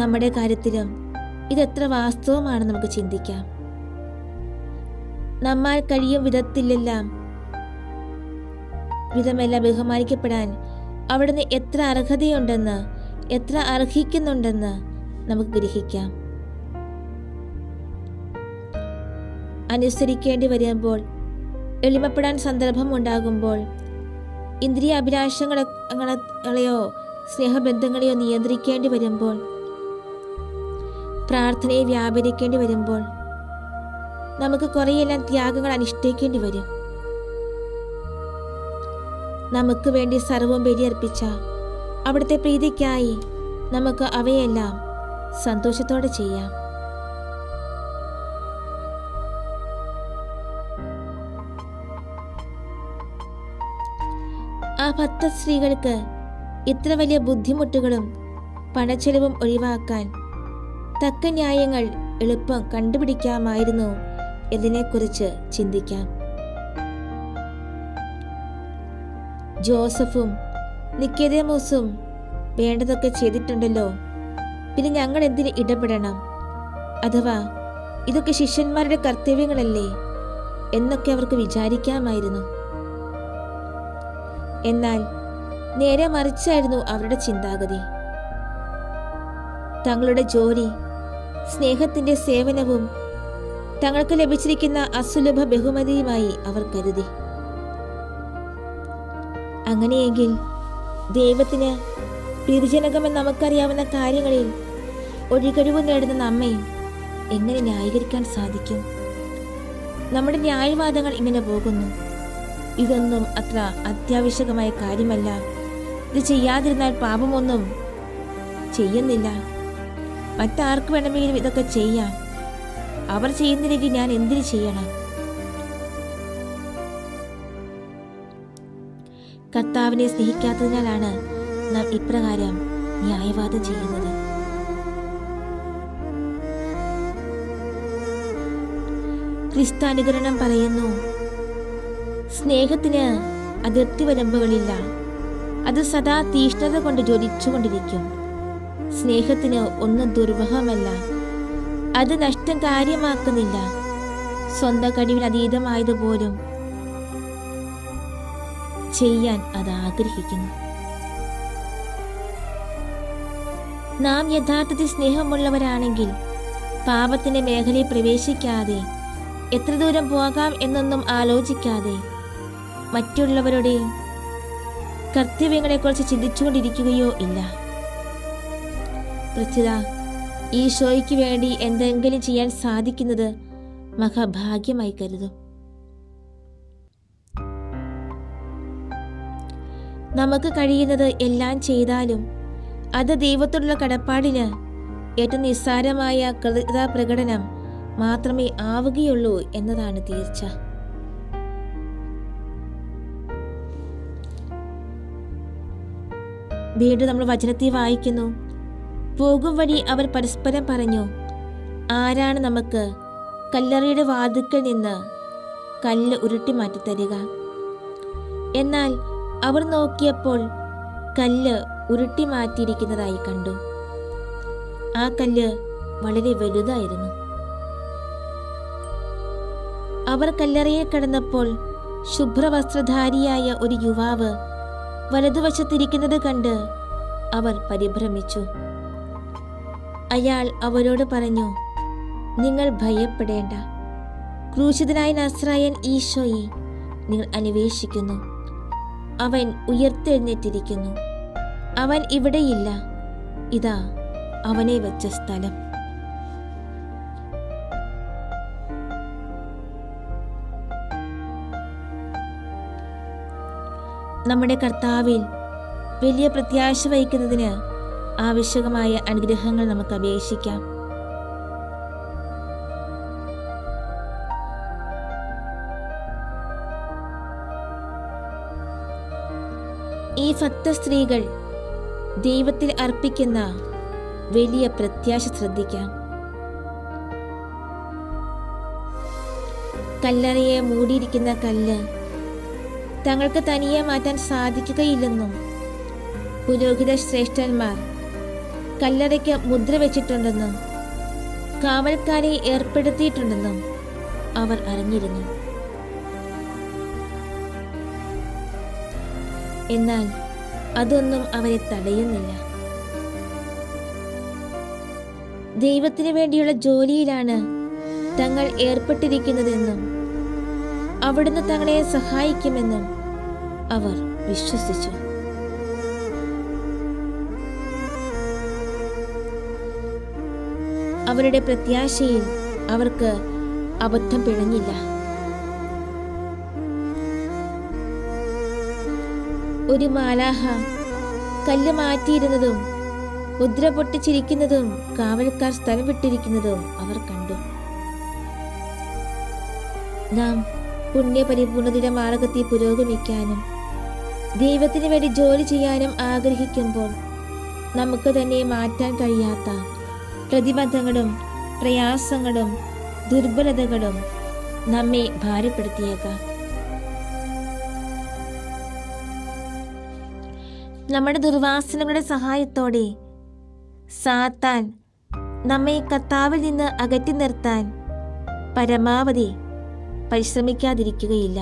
നമ്മുടെ കാര്യത്തിലും ഇതെത്ര വാസ്തവമാണ് നമുക്ക് ചിന്തിക്കാം. നമ്മാൽ കഴിയും വിധമെല്ലാം ബഹുമാനിക്കപ്പെടാൻ അവിടുന്ന് എത്ര അർഹതയുണ്ടെന്ന്, എത്ര അർഹിക്കുന്നുണ്ടെന്ന് നമുക്ക് ഗ്രഹിക്കാം. അനുസരിക്കേണ്ടി വരുമ്പോൾ, എളിമപ്പെടാൻ സന്ദർഭം ഉണ്ടാകുമ്പോൾ, ഇന്ദ്രിയ അഭിലാഷങ്ങളെയോ സ്നേഹബന്ധങ്ങളെയോ നിയന്ത്രിക്കേണ്ടി വരുമ്പോൾ, പ്രാർത്ഥനയെ വ്യാപരിക്കേണ്ടി വരുമ്പോൾ നമുക്ക് കുറേയെല്ലാം ത്യാഗങ്ങൾ അനുഷ്ഠിക്കേണ്ടി വരും. നമുക്ക് വേണ്ടി സർവ്വം ബലിയർപ്പിച്ച അവിടുത്തെ പ്രീതിക്കായി നമുക്ക് അവയെല്ലാം സന്തോഷത്തോടെ ചെയ്യാം. ആ 10 സ്ത്രീകൾക്ക് ഇത്ര വലിയ ബുദ്ധിമുട്ടുകളും പണച്ചെലവും ഒഴിവാക്കാൻ തക്ക ന്യായങ്ങൾ എളുപ്പം കണ്ടുപിടിക്കാമായിരുന്നു എന്നതിനെക്കുറിച്ച് ചിന്തിക്കാം. ജോസഫും നിക്കോദേമോസും വേണ്ടതൊക്കെ ചെയ്തിട്ടുണ്ടല്ലോ പിന്നെ ഞങ്ങൾ എന്തിന് ഇടപെടണം? അഥവാ ഇതൊക്കെ ശിഷ്യന്മാരുടെ കർത്തവ്യങ്ങളല്ലേ എന്നൊക്കെ അവർക്ക് വിചാരിക്കാമായിരുന്നു. എന്നാൽ നേരെ മറിച്ചായിരുന്നു അവരുടെ ചിന്താഗതി. തങ്ങളുടെ ജോലി, സ്നേഹത്തിന്റെ സേവനവും തങ്ങൾക്ക് ലഭിച്ചിരിക്കുന്ന അസുലഭ ബഹുമതിയുമായി അവർ കരുതി. അങ്ങനെയെങ്കിൽ ദൈവത്തിന് പ്രീതിജനകമെന്ന് നമുക്കറിയാവുന്ന കാര്യങ്ങളിൽ ഒരു കഴിവ് നേടുന്ന നമ്മെ എങ്ങനെ ന്യായീകരിക്കാൻ സാധിക്കും? നമ്മുടെ ന്യായവാദങ്ങൾ ഇങ്ങനെ പോകുന്നു: ഇതൊന്നും അത്ര അത്യാവശ്യകമായ കാര്യമല്ല, ഇത് ചെയ്യാതിരുന്നാൽ പാപമൊന്നും ചെയ്യുന്നില്ല, മറ്റാർക്ക് വേണമെങ്കിലും ഇതൊക്കെ ചെയ്യാം, അവർ ചെയ്യുന്നില്ലെങ്കിൽ ഞാൻ എന്തിനു ചെയ്യണം? കർത്താവിനെ സ്നേഹിക്കാത്തതിനാലാണ് നാം ഇപ്രകാരം ന്യായവാദം ചെയ്യുന്നത്. ക്രിസ്താനുകരണം പറയുന്നു, സ്നേഹത്തിന് അതിർത്തി വരമ്പുകളില്ല, അത് സദാ തീഷ്ണത കൊണ്ട് ജ്വലിച്ചുകൊണ്ടിരിക്കും. സ്നേഹത്തിന് ഒന്നും ദുർവഹമല്ല, അത് നഷ്ടം കാര്യമാക്കുന്നില്ല, സ്വന്തം കഴിവിന് അതീതമായതുപോലും ചെയ്യാൻ അത് ആഗ്രഹിക്കുന്നു. നാം യഥാർത്ഥത്തിൽ സ്നേഹമുള്ളവരാണെങ്കിൽ പാപത്തിന്റെ മേഖലയിൽ പ്രവേശിക്കാതെ, എത്ര ദൂരം പോകാം എന്നൊന്നും ആലോചിക്കാതെ, മറ്റുള്ളവരുടെ കർത്തവ്യങ്ങളെക്കുറിച്ച് ചിന്തിച്ചുകൊണ്ടിരിക്കുകയോ ഇല്ല. പ്രത്യുത ഈശോയ്ക്ക് വേണ്ടി എന്തെങ്കിലും ചെയ്യാൻ സാധിക്കുന്നത് മഹാഭാഗ്യമായി കരുതും. നമുക്ക് കഴിയുന്നത് എല്ലാം ചെയ്താലും അത് ദൈവത്തോടുള്ള കടപ്പാടിന് ഏറ്റവും നിസ്സാരമായ കൃതജ്ഞതാ പ്രകടനം മാത്രമേ ആവുകയുള്ളൂ എന്നതാണ് തീർച്ച. വീണ്ടും നമ്മൾ വചനത്തിൽ വായിക്കുന്നു, പോകും വഴി അവർ പരസ്പരം പറഞ്ഞു, ആരാണ് നമുക്ക് കല്ലറയുടെ വാതിൽക്കൽ നിന്ന് കല്ല് ഉരുട്ടി മാറ്റിത്തരിക? എന്നാൽ അവർ നോക്കിയപ്പോൾ കല്ല് ഉരുട്ടി മാറ്റിയിരിക്കുന്നതായി കണ്ടു. ആ കല്ല് വളരെ വലുതായിരുന്നു. അവർ കല്ലറയിൽ കടന്നപ്പോൾ ശുഭ്രവസ്ത്രധാരിയായ ഒരു യുവാവ് വലതുവശത്തിരിക്കുന്നത് കണ്ട് അവർ പരിഭ്രമിച്ചു. അയാൾ അവരോട് പറഞ്ഞു, നിങ്ങൾ ഭയപ്പെടേണ്ട, ക്രൂശിതനായ നസ്രായൻ ഈശോയെ നിങ്ങൾ അന്വേഷിക്കുന്നു. അവൻ ഉയർത്തെഴുന്നേറ്റിരിക്കുന്നു. അവൻ ഇവിടെയില്ല. ഇതാ അവനെ വെച്ച സ്ഥലം. നമ്മുടെ കർത്താവിൽ വലിയ പ്രത്യാശ വഹിക്കുന്നതിന് ആവശ്യകമായ അനുഗ്രഹങ്ങൾ നമുക്ക് അപേക്ഷിക്കാം. ഈ 10 സ്ത്രീകൾ ദൈവത്തിൽ അർപ്പിക്കുന്ന വലിയ പ്രത്യാശ ശ്രദ്ധിക്കാം. കല്ലറയെ മൂടിയിരിക്കുന്ന കല്ല് തങ്ങൾക്ക് തനിയെ മാറ്റാൻ സാധിക്കുകയില്ലെന്നും, പുരോഹിത ശ്രേഷ്ഠന്മാർ കല്ലറയ്ക്ക് മുദ്ര വെച്ചിട്ടുണ്ടെന്നും കാവൽക്കാരെ ഏർപ്പെടുത്തിയിട്ടുണ്ടെന്നും അവർ അറിഞ്ഞിരുന്നു. എന്നാൽ അതൊന്നും അവരെ തടയുന്നില്ല. ദൈവത്തിന് വേണ്ടിയുള്ള ജോലിയിലാണ് തങ്ങൾ ഏർപ്പെട്ടിരിക്കുന്നതെന്നും അവിടുന്ന് തങ്ങളെ സഹായിക്കുമെന്നും അവർ വിശ്വസിച്ചു. അവരുടെ പ്രത്യാശയിൽ അവർക്ക് അബദ്ധം പിഴഞ്ഞില്ല. ഒരു മാലാഹ കല്ല് മാറ്റിയിരുന്നതും മുദ്ര പൊട്ടിച്ചിരിക്കുന്നതും കാവൽക്കാർ സ്ഥലം വിട്ടിരിക്കുന്നതും അവർ കണ്ടു. നാം പുണ്യപരിപൂർണതയുടെ മാർഗത്തിൽ പുരോഗമിക്കാനും ദൈവത്തിന് വേണ്ടി ജോലി ചെയ്യാനും ആഗ്രഹിക്കുമ്പോൾ നമുക്ക് തന്നെ മാറ്റാൻ കഴിയാത്ത പ്രതിബന്ധങ്ങളും പ്രയാസങ്ങളും ദുർബലതകളും നമ്മെ ഭാരപ്പെടുത്തിയേക്കാം. നമ്മുടെ ദുർവാസനകളുടെ സഹായത്തോടെ സാത്താൻ നമ്മെ കർത്താവിൽ നിന്ന് അകറ്റി നിർത്താൻ പരമാവധി പരിശ്രമിക്കാതിരിക്കുകയില്ല.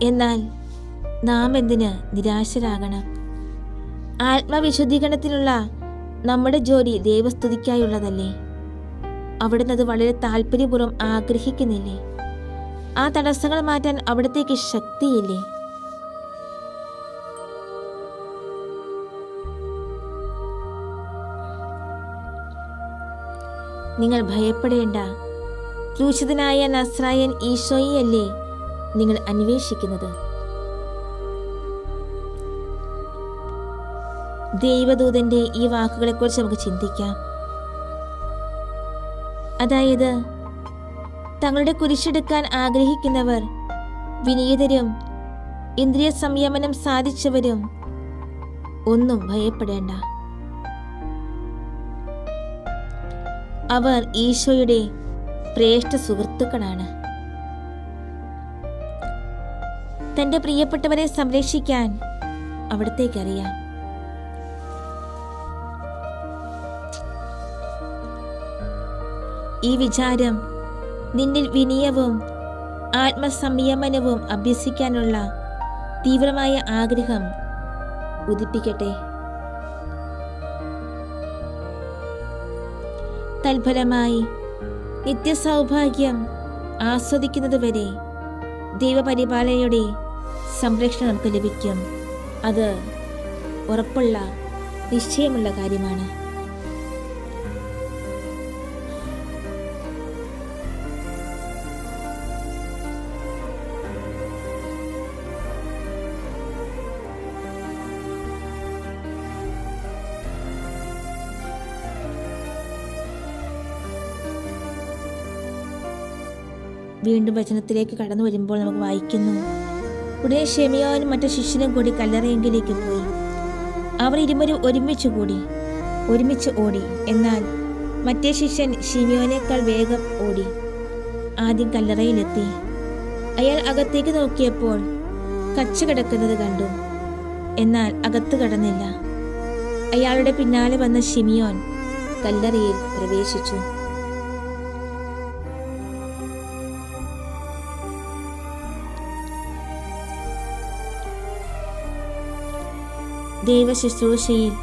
എന്നാൽ നാം എന്തിന് നിരാശരാകണം? ആത്മവിശുദ്ധീകരണത്തിനുള്ള നമ്മുടെ ജോലി ദൈവസ്തുതിക്കായുള്ളതല്ലേ? അവിടുന്ന് അത് വളരെ താല്പര്യപൂർവ്വം ആഗ്രഹിക്കുന്നില്ലേ? ആ തടസ്സങ്ങൾ മാറ്റാൻ അവിടത്തേക്ക് ശക്തിയില്ലേ? നിങ്ങൾ ഭയപ്പെടേണ്ട. ക്രൂശിതനായ നസ്രായൻ ഈശോയെയല്ലേ നിങ്ങൾ അന്വേഷിക്കുന്നത്? ദൈവദൂതന്റെ ഈ വാക്കുകളെക്കുറിച്ച് നമുക്ക് ചിന്തിക്കാം. അതായത്, തങ്ങളുടെ കുരിശെടുക്കാൻ ആഗ്രഹിക്കുന്നവർ വിനീതരും ഇന്ദ്രിയ സംയമനം സാധിച്ചവരും ഒന്നും ഭയപ്പെടേണ്ട. അവർ ഈശോയുടെ ശ്രേഷ്ഠ സുഹൃത്തുക്കളാണ്. തന്റെ പ്രിയപ്പെട്ടവരെ സംരക്ഷിക്കാൻ അവിടത്തേക്കറിയാം. ഈ വിചാരം നിന്നിൽ വിനയവും ആത്മസംയമനവും അഭ്യസിക്കാനുള്ള തീവ്രമായ ആഗ്രഹം ഉദിപ്പിക്കട്ടെ. തൽഫലമായി നിത്യസൗഭാഗ്യം ആസ്വദിക്കുന്നതുവരെ ദൈവപരിപാലനയുടെ സംരക്ഷണം നമുക്ക് ലഭിക്കും. അത് ഉറപ്പുള്ള നിശ്ചയമുള്ള കാര്യമാണ്. വീണ്ടും വചനത്തിലേക്ക് കടന്നു വരുമ്പോൾ നമുക്ക് വായിക്കുന്നു, ഉടനെ ശിമിയോനും മറ്റു ശിഷ്യനും കൂടി കല്ലറയെങ്കിലേക്ക് പോയി. അവർ ഇരുവരും ഒരുമിച്ച് ഓടി. എന്നാൽ മറ്റേ ശിഷ്യൻ ശിമിയോനേക്കാൾ വേഗം ഓടി ആദ്യം കല്ലറയിലെത്തി. അയാൾ അകത്തേക്ക് നോക്കിയപ്പോൾ കച്ച കിടക്കുന്നത് കണ്ടു. എന്നാൽ അകത്ത് കടന്നില്ല. അയാളുടെ പിന്നാലെ വന്ന ശിമിയോൻ കല്ലറയിൽ പ്രവേശിച്ചു. ദൈവ ശുശ്രൂഷയിൽ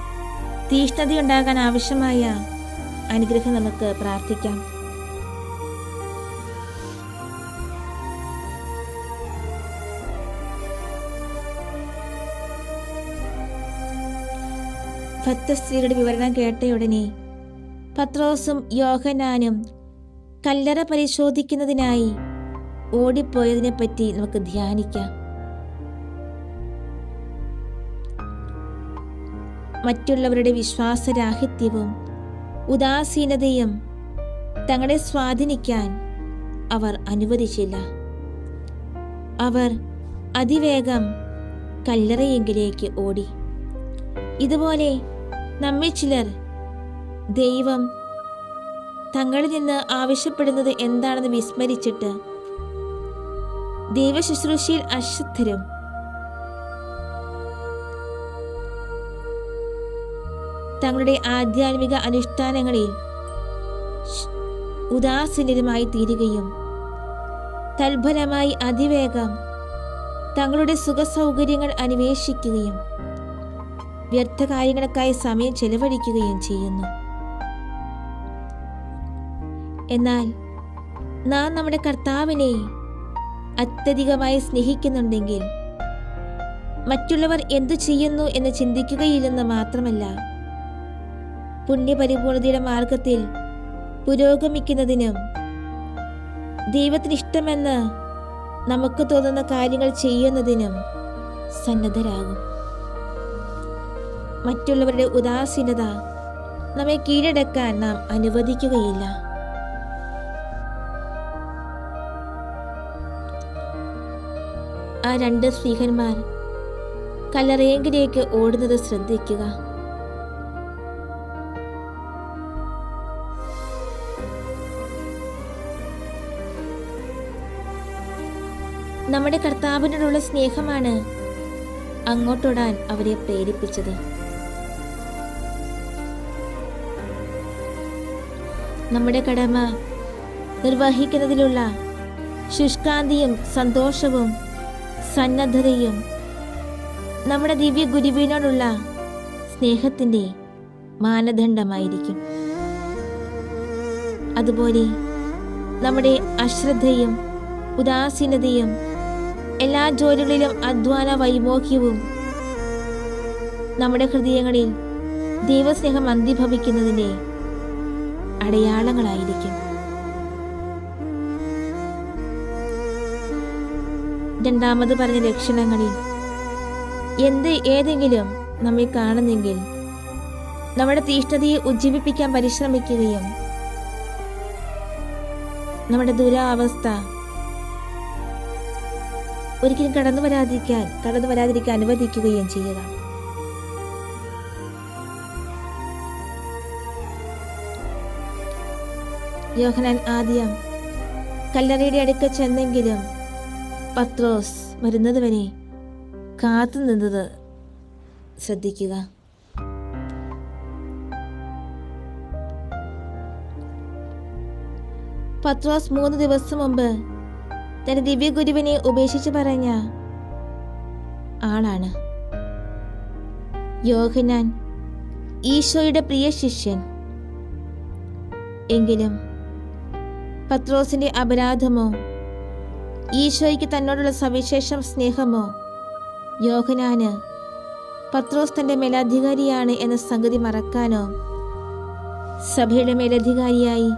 തീഷ്ണതയുണ്ടാകാൻ ആവശ്യമായ അനുഗ്രഹം നമുക്ക് പ്രാർത്ഥിക്കാം. ഭക്തസ്ത്രീയുടെ വിവരണം കേട്ടയുടനെ പത്രോസും യോഹന്നാനും കല്ലറ പരിശോധിക്കുന്നതിനായി ഓടിപ്പോയതിനെപ്പറ്റി നമുക്ക് ധ്യാനിക്കാം. മറ്റുള്ളവരുടെ വിശ്വാസരാഹിത്യവും ഉദാസീനതയും തങ്ങളെ സ്വാധീനിക്കാൻ അവർ അനുവദിച്ചില്ല. അവർ അതിവേഗം കല്ലറയെങ്കിലേക്ക് ഓടി. ഇതുപോലെ നമ്മെ ചിലർ ദൈവം തങ്ങളിൽ നിന്ന് ആവശ്യപ്പെടുന്നത് എന്താണെന്ന് വിസ്മരിച്ചിട്ട് ദൈവശുശ്രൂഷയിൽ അശ്രദ്ധരും തങ്ങളുടെ ആധ്യാത്മിക അനുഷ്ഠാനങ്ങളിൽ ഉദാസീനരുമായി തീരുകയും തൽഫലമായി അതിവേഗം തങ്ങളുടെ സുഖസൗകര്യങ്ങൾ അന്വേഷിക്കുകയും വ്യർത്ഥ കാര്യങ്ങൾക്കായി സമയം ചെലവഴിക്കുകയും ചെയ്യുന്നു. എന്നാൽ നാം നമ്മുടെ കർത്താവിനെ അത്യധികമായി സ്നേഹിക്കുന്നുണ്ടെങ്കിൽ മറ്റുള്ളവർ എന്തു ചെയ്യുന്നു എന്ന് ചിന്തിക്കുകയില്ലെന്ന് മാത്രമല്ല, പുണ്യപരിപൂർണതയുടെ മാർഗത്തിൽ പുരോഗമിക്കുന്നതിനും ദൈവത്തിന് ഇഷ്ടമെന്ന് നമുക്ക് തോന്നുന്ന കാര്യങ്ങൾ ചെയ്യുന്നതിനും സന്നദ്ധരാകും. മറ്റുള്ളവരുടെ ഉദാസീനത നമ്മെ കീഴടക്കാൻ നാം അനുവദിക്കുകയില്ല. ആ രണ്ട് സ്ത്രീഹന്മാർ കല്ലറയെങ്കിലേക്ക് ഓടുന്നത് ശ്രദ്ധിക്കുക. നമ്മുടെ കർത്താവിനോടുള്ള സ്നേഹമാണ് അങ്ങോട്ടോടാൻ അവരെ പ്രേരിപ്പിച്ചത്. നമ്മുടെ കടമ നിർവഹിക്കുന്നതിലുള്ള ശുഷ്കാന്തിയും സന്തോഷവും സന്നദ്ധതയും നമ്മുടെ ദിവ്യ ഗുരുവിനോടുള്ള സ്നേഹത്തിൻ്റെ മാനദണ്ഡമായിരിക്കും. അതുപോലെ നമ്മുടെ അശ്രദ്ധയും ഉദാസീനതയും എല്ലാ ജോലികളിലും അധ്വാന വൈമോഖ്യവും നമ്മുടെ ഹൃദയങ്ങളിൽ ദൈവസ്നേഹം അന്തിഭവിക്കുന്നതിൻ്റെ അടയാളങ്ങളായിരിക്കും. രണ്ടാമത് പറഞ്ഞ ലക്ഷണങ്ങളിൽ ഏതെങ്കിലും നമ്മെ കാണുന്നെങ്കിൽ നമ്മുടെ തീഷ്ണതയെ ഉജ്ജീവിപ്പിക്കാൻ പരിശ്രമിക്കുകയും നമ്മുടെ ദുരാവസ്ഥ ഒരിക്കലും കടന്നു വരാതിരിക്കാൻ അനുവദിക്കുകയും ചെയ്യുക. യോഹന്നാൻ ആദ്യം കല്ലറയുടെ അടുക്ക ചെന്നെങ്കിലും പത്രോസ് വരുന്നതുവരെ കാത്തു നിന്നത് ശ്രദ്ധിക്കുക. പത്രോസ് 3 ദിവസം മുമ്പ് തന്റെ ദിവ്യഗുരുവിനെ ഉപേക്ഷിച്ച് പറഞ്ഞ ആളാണ്. യോഹന്നാൻ ഈശോയുടെ പ്രിയ ശിഷ്യൻ. എങ്കിലും പത്രോസിന്റെ അപരാധമോ ഈശോയ്ക്ക് തന്നോടുള്ള സവിശേഷം സ്നേഹമോ യോഹന്നാന് പത്രോസ് തന്റെ മേലധികാരിയാണ് എന്ന സംഗതി മറക്കാനോ സഭയുടെ മേലധികാരിയായി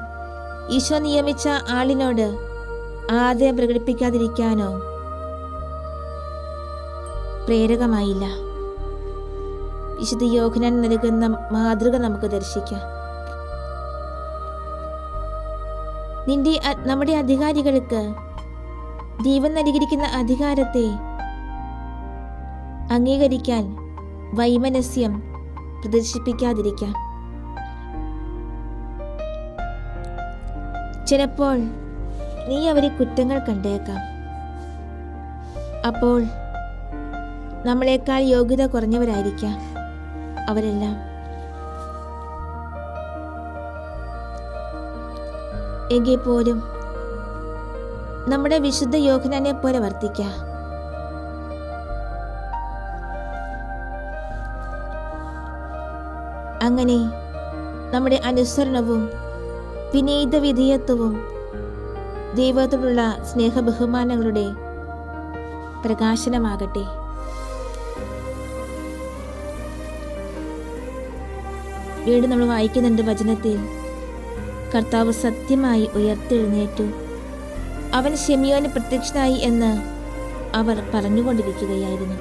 ഈശോ നിയമിച്ച ആളിനോട് ആദരം പ്രകടിപ്പിക്കാതിരിക്കാനോ പ്രേരകമായില്ല. വിശുദ്ധ യോഹന്നാൻ നൽകുന്ന മാതൃക നമുക്ക് ദർശിക്കാം. നമ്മുടെ അധികാരികൾക്ക് ദൈവം നൽകിയിരിക്കുന്ന അധികാരത്തെ അംഗീകരിക്കാൻ വൈമനസ്യം പ്രദർശിപ്പിക്കാതിരിക്കാം. ചിലപ്പോൾ നീ അവരെ കുറ്റങ്ങൾ കണ്ടേക്കാം. അപ്പോൾ നമ്മളെക്കാൾ യോഗ്യത കുറഞ്ഞവരായിരിക്കാം അവരെല്ലാം. എങ്കിൽ പോലും നമ്മുടെ വിശുദ്ധ യോഹന്നാനെ പോലെ വർത്തിക്കാം. അങ്ങനെ നമ്മുടെ അനുസരണവും വിനീത വിധേയത്വവും ദൈവത്തോടുള്ള സ്നേഹബഹുമാനങ്ങളുടെ പ്രകാശനമാകട്ടെ. വീണ്ടും നമ്മൾ വായിക്കുന്നുണ്ട് വചനത്തിൽ, കർത്താവ് സത്യമായി ഉയർത്തെഴുന്നേറ്റു, അവൻ ശിമിയോന് പ്രത്യക്ഷനായി എന്ന് അവർ പറഞ്ഞുകൊണ്ടിരിക്കുകയായിരുന്നു.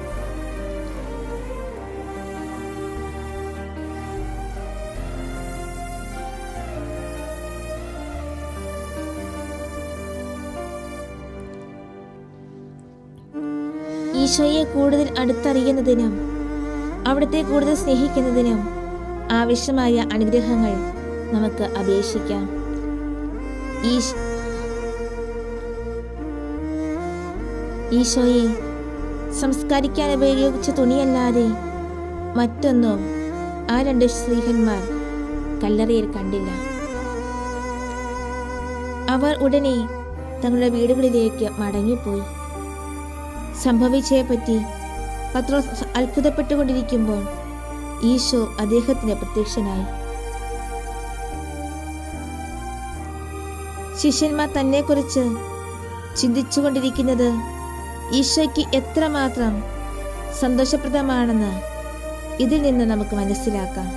ഈശോയെ കൂടുതൽ അടുത്തറിയുന്നതിനും അവിടുത്തെ കൂടുതൽ സ്നേഹിക്കുന്നതിനും ആവശ്യമായ അനുഗ്രഹങ്ങൾ നമുക്ക് അപേക്ഷിക്കാം. ഈശോയെ സംസ്കരിക്കാൻ ഉപയോഗിച്ച തുണിയല്ലാതെ മറ്റൊന്നും ആ 2 സ്ത്രീഹന്മാർ കല്ലറയിൽ കണ്ടില്ല. അവർ ഉടനെ തങ്ങളുടെ വീടുകളിലേക്ക് മടങ്ങിപ്പോയി. സംഭവിച്ചതിനെപ്പറ്റി പത്രോസ് അത്ഭുതപ്പെട്ടുകൊണ്ടിരിക്കുമ്പോൾ ഈശോ അദ്ദേഹത്തിന് പ്രത്യക്ഷനായി. ശിഷ്യന്മാർ തന്നെക്കുറിച്ച് ചിന്തിച്ചുകൊണ്ടിരിക്കുന്നത് ഈശോയ്ക്ക് എത്രമാത്രം സന്തോഷപ്രദമാണെന്ന് ഇതിൽ നിന്ന് നമുക്ക് മനസ്സിലാക്കാം.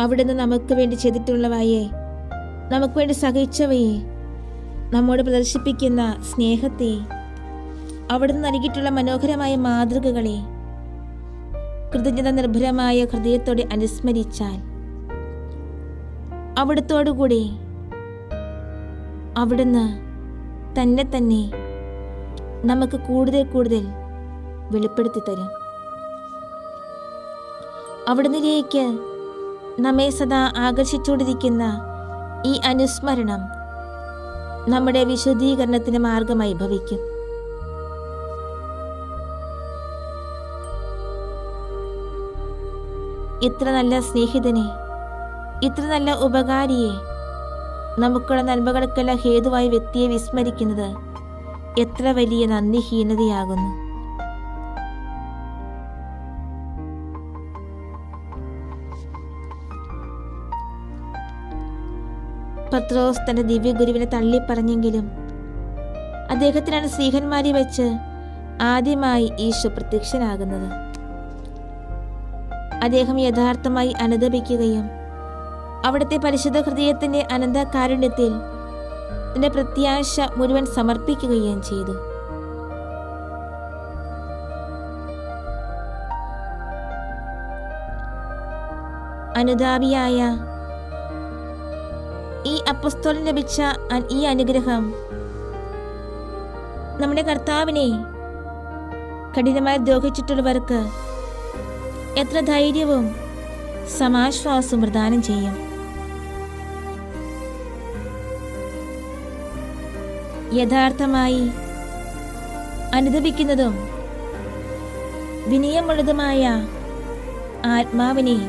അവിടുന്ന് നമുക്ക് വേണ്ടി ചെയ്തിട്ടുള്ളവയെ, നമുക്ക് വേണ്ടി സഹിച്ചവയെ, നമ്മോട് പ്രദർശിപ്പിക്കുന്ന സ്നേഹത്തെ, അവിടുന്ന് നൽകിയിട്ടുള്ള മനോഹരമായ മാതൃകകളെ കൃതജ്ഞത നിർഭരമായ ഹൃദയത്തോടെ അനുസ്മരിച്ചാൽ അവിടുത്തോടുകൂടി അവിടുന്ന് തന്നെ നമുക്ക് കൂടുതൽ വെളിപ്പെടുത്തി തരും. അവിടുന്നിലേക്ക് നമ്മെ സദാ ആകർഷിച്ചുകൊണ്ടിരിക്കുന്ന ഈ അനുസ്മരണം നമ്മുടെ വിശുദ്ധീകരണത്തിന് മാർഗമായി ഭവിക്കും. ഇത്ര നല്ല സ്നേഹിതനെ, ഇത്ര നല്ല ഉപകാരിയെ, നമുക്കുള്ള നന്മകൾക്കെല്ലാം ഹേതുവായ വ്യക്തിയെ വിസ്മരിക്കുന്നത് എത്ര വലിയ നന്ദിഹീനതയാകുന്നു. പത്രോസ് തന്റെ ദിവ്യഗുരുവിനെ തള്ളിപ്പറഞ്ഞെങ്കിലും അദ്ദേഹത്തിനാണ് സ്ത്രീഹന്മാരെ വെച്ച് ആദ്യമായി ഈശോ പ്രത്യക്ഷനാകുന്നത്. അദ്ദേഹം യഥാർത്ഥമായി അനുദപിക്കുകയും അവിടുത്തെ പരിശുദ്ധ ഹൃദയത്തിന്റെ അനന്ത കാരുണ്യത്തിൽ തന്റെ പ്രത്യാശ മുഴുവൻ സമർപ്പിക്കുകയും ചെയ്തു. അനുതാപിയായ ഈ അപ്പസ്തോലൻ ലഭിച്ച ഈ അനുഗ്രഹം നമ്മുടെ കർത്താവിനെ കഠിനമായി ദ്രോഹിച്ചിട്ടുള്ളവർക്ക് എത്ര ധൈര്യവും സമാശ്വാസവും പ്രദാനം ചെയ്യും. യഥാർത്ഥമായി അനുദപിക്കുന്നതും വിനയമുള്ളതുമായ ആത്മാവിനെ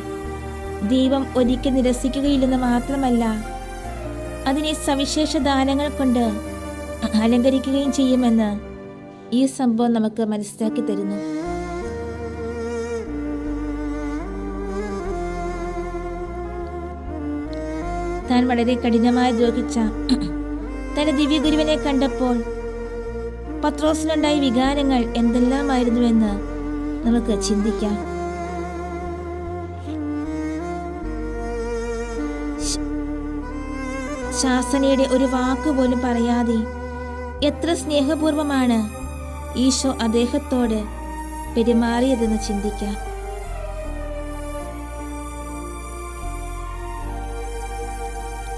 ദൈവം ഒരിക്കൽ നിരസിക്കുകയില്ലെന്ന് മാത്രമല്ല, അതിനെ സവിശേഷ ദാനങ്ങൾ കൊണ്ട് അലങ്കരിക്കുകയും ചെയ്യുമെന്ന് ഈ സംഭവം നമുക്ക് മനസ്സിലാക്കി തരുന്നു. താൻ വളരെ കഠിനമായി ദ്രോഹിച്ച തന്റെ ദിവ്യഗുരുവിനെ കണ്ടപ്പോൾ പത്രോസിനുണ്ടായ വികാരങ്ങൾ എന്തെല്ലാമായിരുന്നുവെന്ന് നമുക്ക് ചിന്തിക്കാം. ശാസനയുടെ ഒരു വാക്കുപോലും പറയാതെ എത്ര സ്നേഹപൂർവമാണ് ഈശോ അദ്ദേഹത്തോട് പെരുമാറിയതെന്ന് ചിന്തിക്കാം.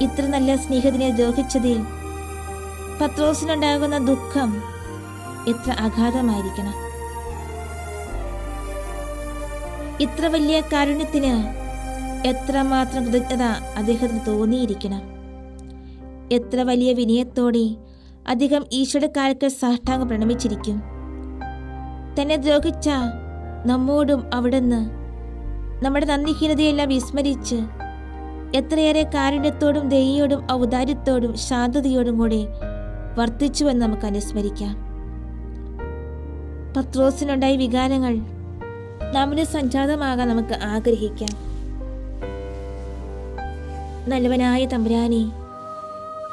ഇത്ര നല്ല സ്നേഹത്തിനെ ദ്രോഹിച്ചതിൽ പത്രോസിനുണ്ടാകുന്ന ദുഃഖം എത്ര അഗാധമായിരിക്കണം. ഇത്ര വലിയ കാരുണ്യത്തിന് എത്രമാത്രം കൃതജ്ഞത അദ്ദേഹത്തിന് തോന്നിയിരിക്കണം. എത്ര വലിയ വിനയത്തോടെ അദ്ദേഹം ഈശോയുടെ കാൽക്കൽ സാഷ്ടാംഗം പ്രണമിച്ചിരിക്കും. തന്നെ ദ്രോഹിച്ച നമ്മോടും അവിടുന്ന് നമ്മുടെ നന്ദിഹീനതയെല്ലാം വിസ്മരിച്ച് എത്രയേറെ കാരുണ്യത്തോടും ദയയോടും ഔദാര്യത്തോടും ശാന്തതയോടും കൂടെ വർത്തിച്ചുവെന്ന് നമുക്ക് അനുസ്മരിക്കാം. പത്രോസിനുണ്ടായ വികാരങ്ങൾ നമ്മുടെ സംജാതമാകാൻ നമുക്ക് ആഗ്രഹിക്കാം. നല്ലവനായ തമ്പുരാനെ,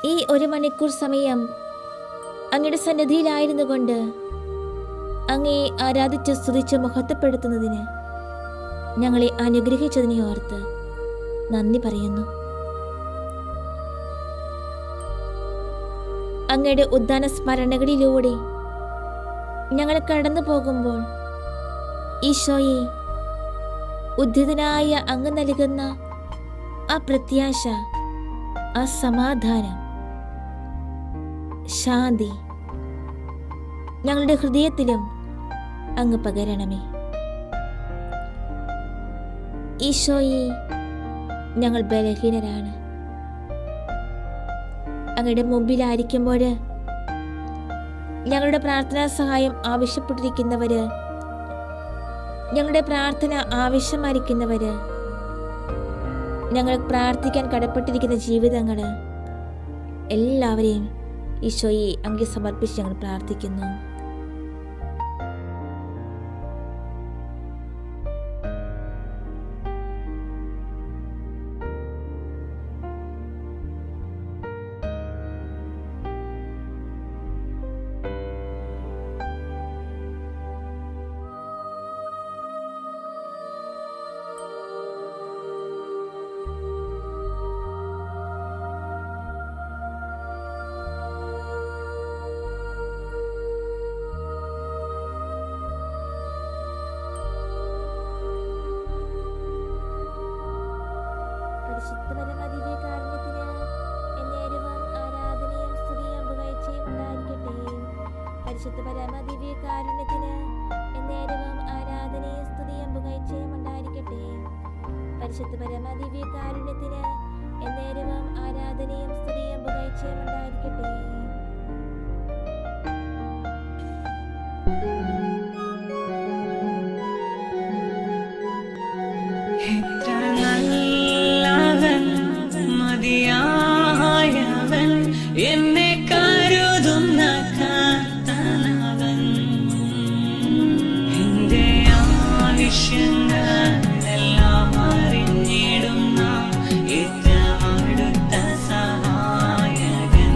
ഈ 1 മണിക്കൂർ സമയം അങ്ങയുടെ സന്നിധിയിലായിരുന്നു കൊണ്ട് അങ്ങയെ ആരാധിച്ച് സ്തുതിച്ച് മഹത്വപ്പെടുത്തുന്നതിന് ഞങ്ങളെ അനുഗ്രഹിച്ചതിനെ ഓർത്ത് നന്ദി പറയുന്നു. അങ്ങയുടെ ഉദ്ധാന സ്മരണകളിലൂടെ ഞങ്ങൾ കടന്നു പോകുമ്പോൾ ഈശോയെ, ഉദ്ധിതനായ അങ്ങ് നൽകുന്ന ആ പ്രത്യാശ, ആ സമാധാനം, ശാന്തി ഞങ്ങളുടെ ഹൃദയത്തിലും അങ്ങ് പകരണമേ. ഈശോയെ, ഞങ്ങൾ ബലഹീനരാണ്. അങ്ങയുടെ മുമ്പിലായിരിക്കുമ്പോൾ ഞങ്ങളുടെ പ്രാർത്ഥനാ സഹായം ആവശ്യപ്പെട്ടിരിക്കുന്നവര്, ഞങ്ങളുടെ പ്രാർത്ഥന ആവശ്യമായിരിക്കുന്നവര്, ഞങ്ങൾ പ്രാർത്ഥിക്കാൻ കടപ്പെട്ടിരിക്കുന്ന ജീവിതങ്ങള് എല്ലാവരെയും ഈശോയെ അങ്ങേ സമർപ്പിച്ച് ഞങ്ങൾ പ്രാർത്ഥിക്കുന്നു. പരിശുദ്ധ പരമദിവ്യകാരുണ്യത്തിന് എന്നേരവും ആരാധനയും സ്തുതിയും പുകഴ്ചയും ഉണ്ടായിരിക്കട്ടെ. പരിശുദ്ധ പരമദിവ്യകാരുണ്യത്തിന് എന്നേരവും ആരാധനയും സ്തുതിയും പുകഴ്ചയും ഉണ്ടായിരിക്കട്ടെ. എത്ര നല്ലവൻ മതിയായവൻ എന്നെ കരുതുന്ന കർത്താവൻ എന്റെ ആവശ്യങ്ങളെല്ലാം അറിഞ്ഞിടുന്ന ഏറ്റവും അടുത്ത സഹായകൻ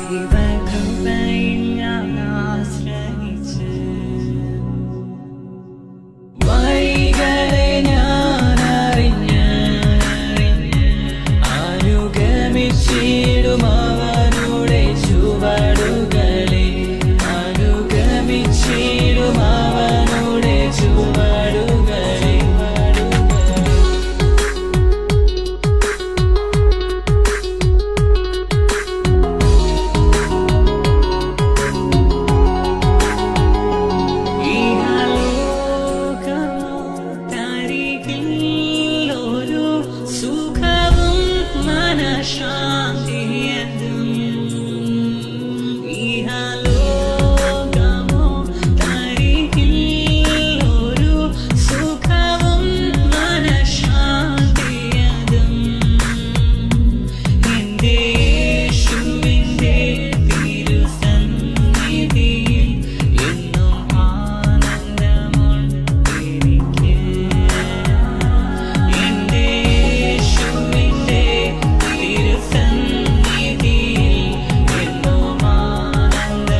ദൈവകൃപയിൽ ഞാൻ ആശ്രയിച്ച് വഴികളെ ഞാൻ അറിഞ്ഞ് അനുഗമിച്ചിടും അവനുടെ ചുവടുകളെ അനുഗമിച്ചിടും അവനുടെ ചുവടുകളെ ഒരു സുഖവും മനഃശാന്തിയതും ഇഹലോകമോ തരികിൽ ഒരു സുഖവും മനഃശാന്തിയതും എന്റെ യേശുവിന്റെ തിരുസന്നിധിയിൽ എന്നും ആനന്ദമുണ്ടെനിക്ക് എന്റെ യേശുവിന്റെ തിരുസന്നിധിയിൽ എന്നും ആനന്ദമുണ്ടെനിക്ക്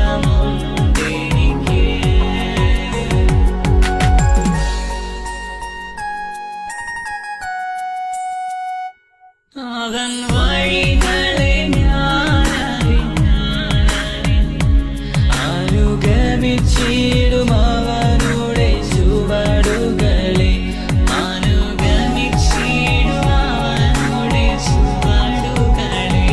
അവൻ വഴികളെ ഞാൻ അനുഗമിച്ചിടും അവനുടെ ചുവടുകളെ അനുഗമിച്ചിടും അവനുടെ ചുവടുകളെ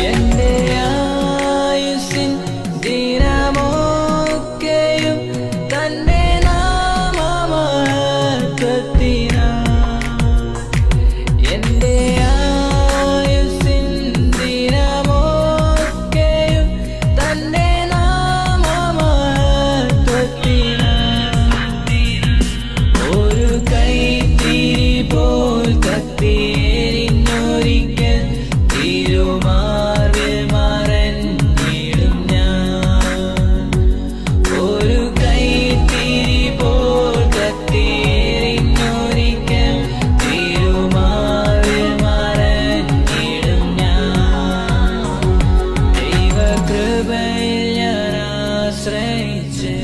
എന്റെ ആയുസ്സിൻ ദിനമൊക്കെയും തന്റെ നാമമഹത്വത്തിനായി എന്റെ ആയുസ്സിൻ ദിനമൊക്കെയും തന്റെ നാമമഹത്വത്തിനായി ഒരു കൈത്തിരി പോൽ കത്തിയെരിഞ്ഞൊരിക്കൽ തിരുമാർവിൽ മറഞ്ഞിടും ഞാൻ ഒരു കൈത്തിരി പോൽ കത്തിയെരിഞ്ഞൊരിക്കൽ തിരുമാർവിൽ മറഞ്ഞിടും ഞാൻ ദൈവകൃപയിൽ ഞാൻ ആശ്രയിച്ച്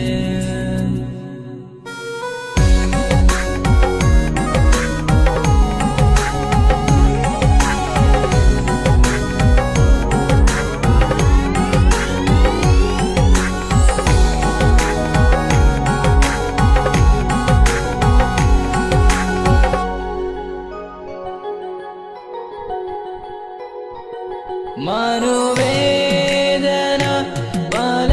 മനോവേദന പല